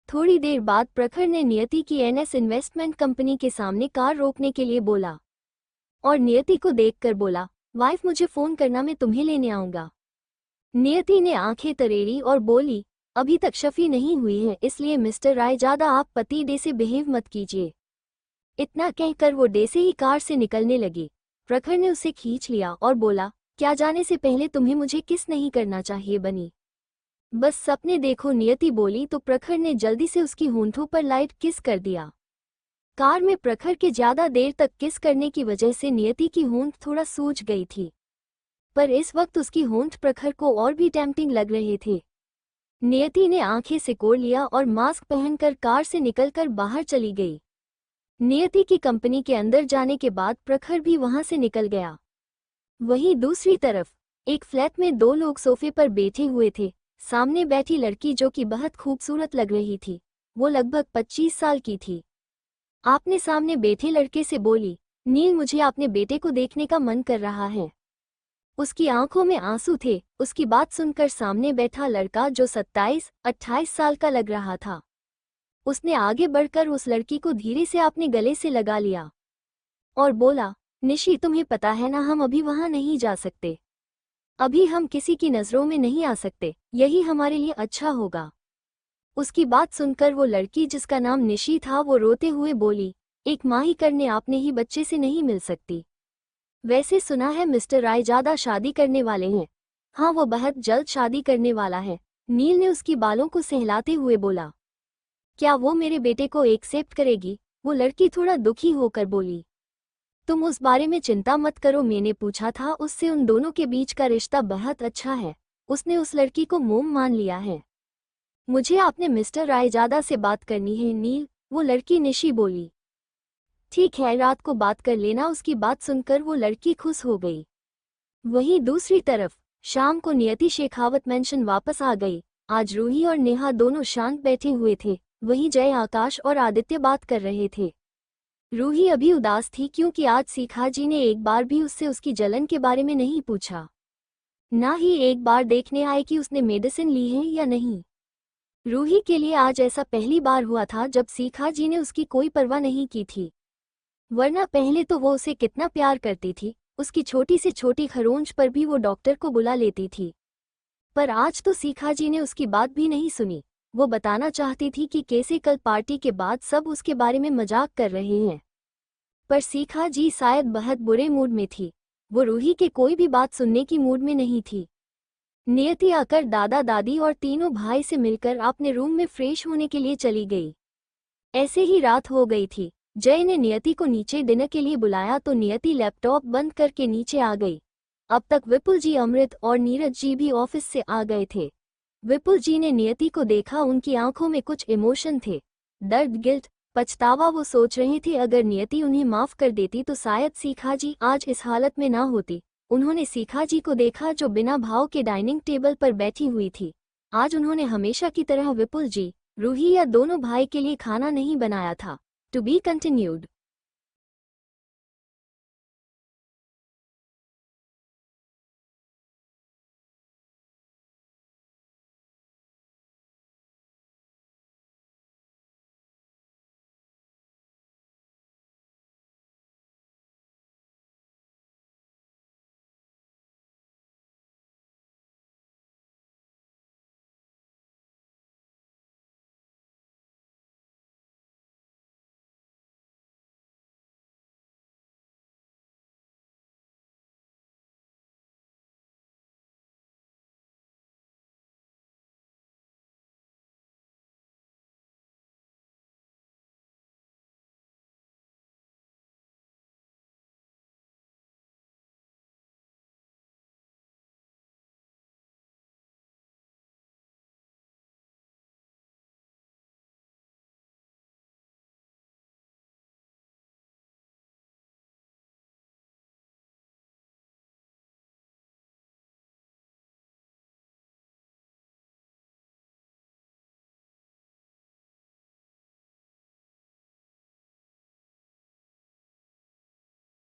थोड़ी देर बाद प्रखर ने नियति की एनएस इन्वेस्टमेंट कंपनी के सामने कार रोकने के लिए बोला और नियति को देखकर बोला, वाइफ मुझे फोन करना, मैं तुम्हें लेने आऊंगा। नियति ने आंखें तरेरी और बोली, अभी तक शफी नहीं हुई है, इसलिए मिस्टर रायजादा आप पति डे से बिहेव मत कीजिए। इतना कहकर वो डे से ही कार से निकलने लगी। प्रखर ने उसे खींच लिया और बोला, क्या जाने से पहले तुम्हें मुझे किस नहीं करना चाहिए बनी? बस सपने देखो, नियति बोली तो प्रखर ने जल्दी से उसकी होंठों पर लाइट किस कर दिया। कार में प्रखर के ज्यादा देर तक किस करने की वजह से नियति की होंठ थोड़ा सूज गई थी, पर इस वक्त उसकी होंठ प्रखर को और भी टेम्पटिंग लग रहे थे। नियति ने आंखें सिकोड़ लिया और मास्क पहनकर कार से निकलकर बाहर चली गई। नियति की कंपनी के अंदर जाने के बाद प्रखर भी वहां से निकल गया। वहीं दूसरी तरफ एक फ्लैट में दो लोग सोफे पर बैठे हुए थे। सामने बैठी लड़की जो कि बहुत खूबसूरत लग रही थी, वो लगभग 25 साल की थी। आपने सामने बैठे लड़के से बोली, नील मुझे अपने बेटे को देखने का मन कर रहा है। उसकी आंखों में आंसू थे। उसकी बात सुनकर सामने बैठा लड़का जो 27-28 साल का लग रहा था, उसने आगे बढ़कर उस लड़की को धीरे से अपने गले से लगा लिया और बोला, निशी तुम्हें पता है ना, हम अभी वहां नहीं जा सकते, अभी हम किसी की नजरों में नहीं आ सकते, यही हमारे लिए अच्छा होगा। उसकी बात सुनकर वो लड़की जिसका नाम निशी था, वो रोते हुए बोली, एक माँ ही करने आपने ही बच्चे से नहीं मिल सकती। वैसे सुना है मिस्टर रायजादा शादी करने वाले हैं। हाँ, वो बहुत जल्द शादी करने वाला है। नील ने उसकी बालों को सहलाते हुए बोला, क्या वो मेरे बेटे को एक्सेप्ट करेगी? वो लड़की थोड़ा दुखी होकर बोली, तुम उस बारे में चिंता मत करो, मैंने पूछा था उससे, उन दोनों के बीच का रिश्ता बहुत अच्छा है, उसने उस लड़की को मोम मान लिया है। मुझे आपने मिस्टर रायजादा से बात करनी है नील, वो लड़की निशी बोली। ठीक है, रात को बात कर लेना। उसकी बात सुनकर वो लड़की खुश हो गई। वहीं दूसरी तरफ शाम को नियति शेखावत मेंशन वापस आ गई। आज रूही और नेहा दोनों शांत बैठे हुए थे। वहीं जय, आकाश और आदित्य बात कर रहे थे। रूही अभी उदास थी क्योंकि आज सीखा जी ने एक बार भी उससे उसकी जलन के बारे में नहीं पूछा, ना ही एक बार देखने आए कि उसने मेडिसिन ली है या नहीं। रूही के लिए आज ऐसा पहली बार हुआ था जब सीखा जी ने उसकी कोई परवाह नहीं की थी, वरना पहले तो वो उसे कितना प्यार करती थी। उसकी छोटी से छोटी खरोंच पर भी वो डॉक्टर को बुला लेती थी। पर आज तो सीखा जी ने उसकी बात भी नहीं सुनी। वो बताना चाहती थी कि कैसे कल पार्टी के बाद सब उसके बारे में मजाक कर रहे हैं, पर सीखा जी शायद बहुत बुरे मूड में थी। वो रूही के कोई भी बात सुनने की मूड में नहीं थी। नियति आकर दादा दादी और तीनों भाई से मिलकर अपने रूम में फ्रेश होने के लिए चली गई। ऐसे ही रात हो गई थी। जय ने नियति को नीचे डिनर के लिए बुलाया तो नियति लैपटॉप बंद करके नीचे आ गई। अब तक विपुल जी, अमृत और नीरज जी भी ऑफिस से आ गए थे। विपुल जी ने नियति को देखा। उनकी आंखों में कुछ इमोशन थे, दर्द, गिल्ट, पछतावा। वो सोच रहे थे अगर नियति उन्हें माफ कर देती तो शायद सीखा जी आज इस हालत में ना होती। उन्होंने सीखा जी को देखा जो बिना भाव के डाइनिंग टेबल पर बैठी हुई थी। आज उन्होंने हमेशा की तरह विपुल जी, रूही या दोनों भाई के लिए खाना नहीं बनाया था। To be continued.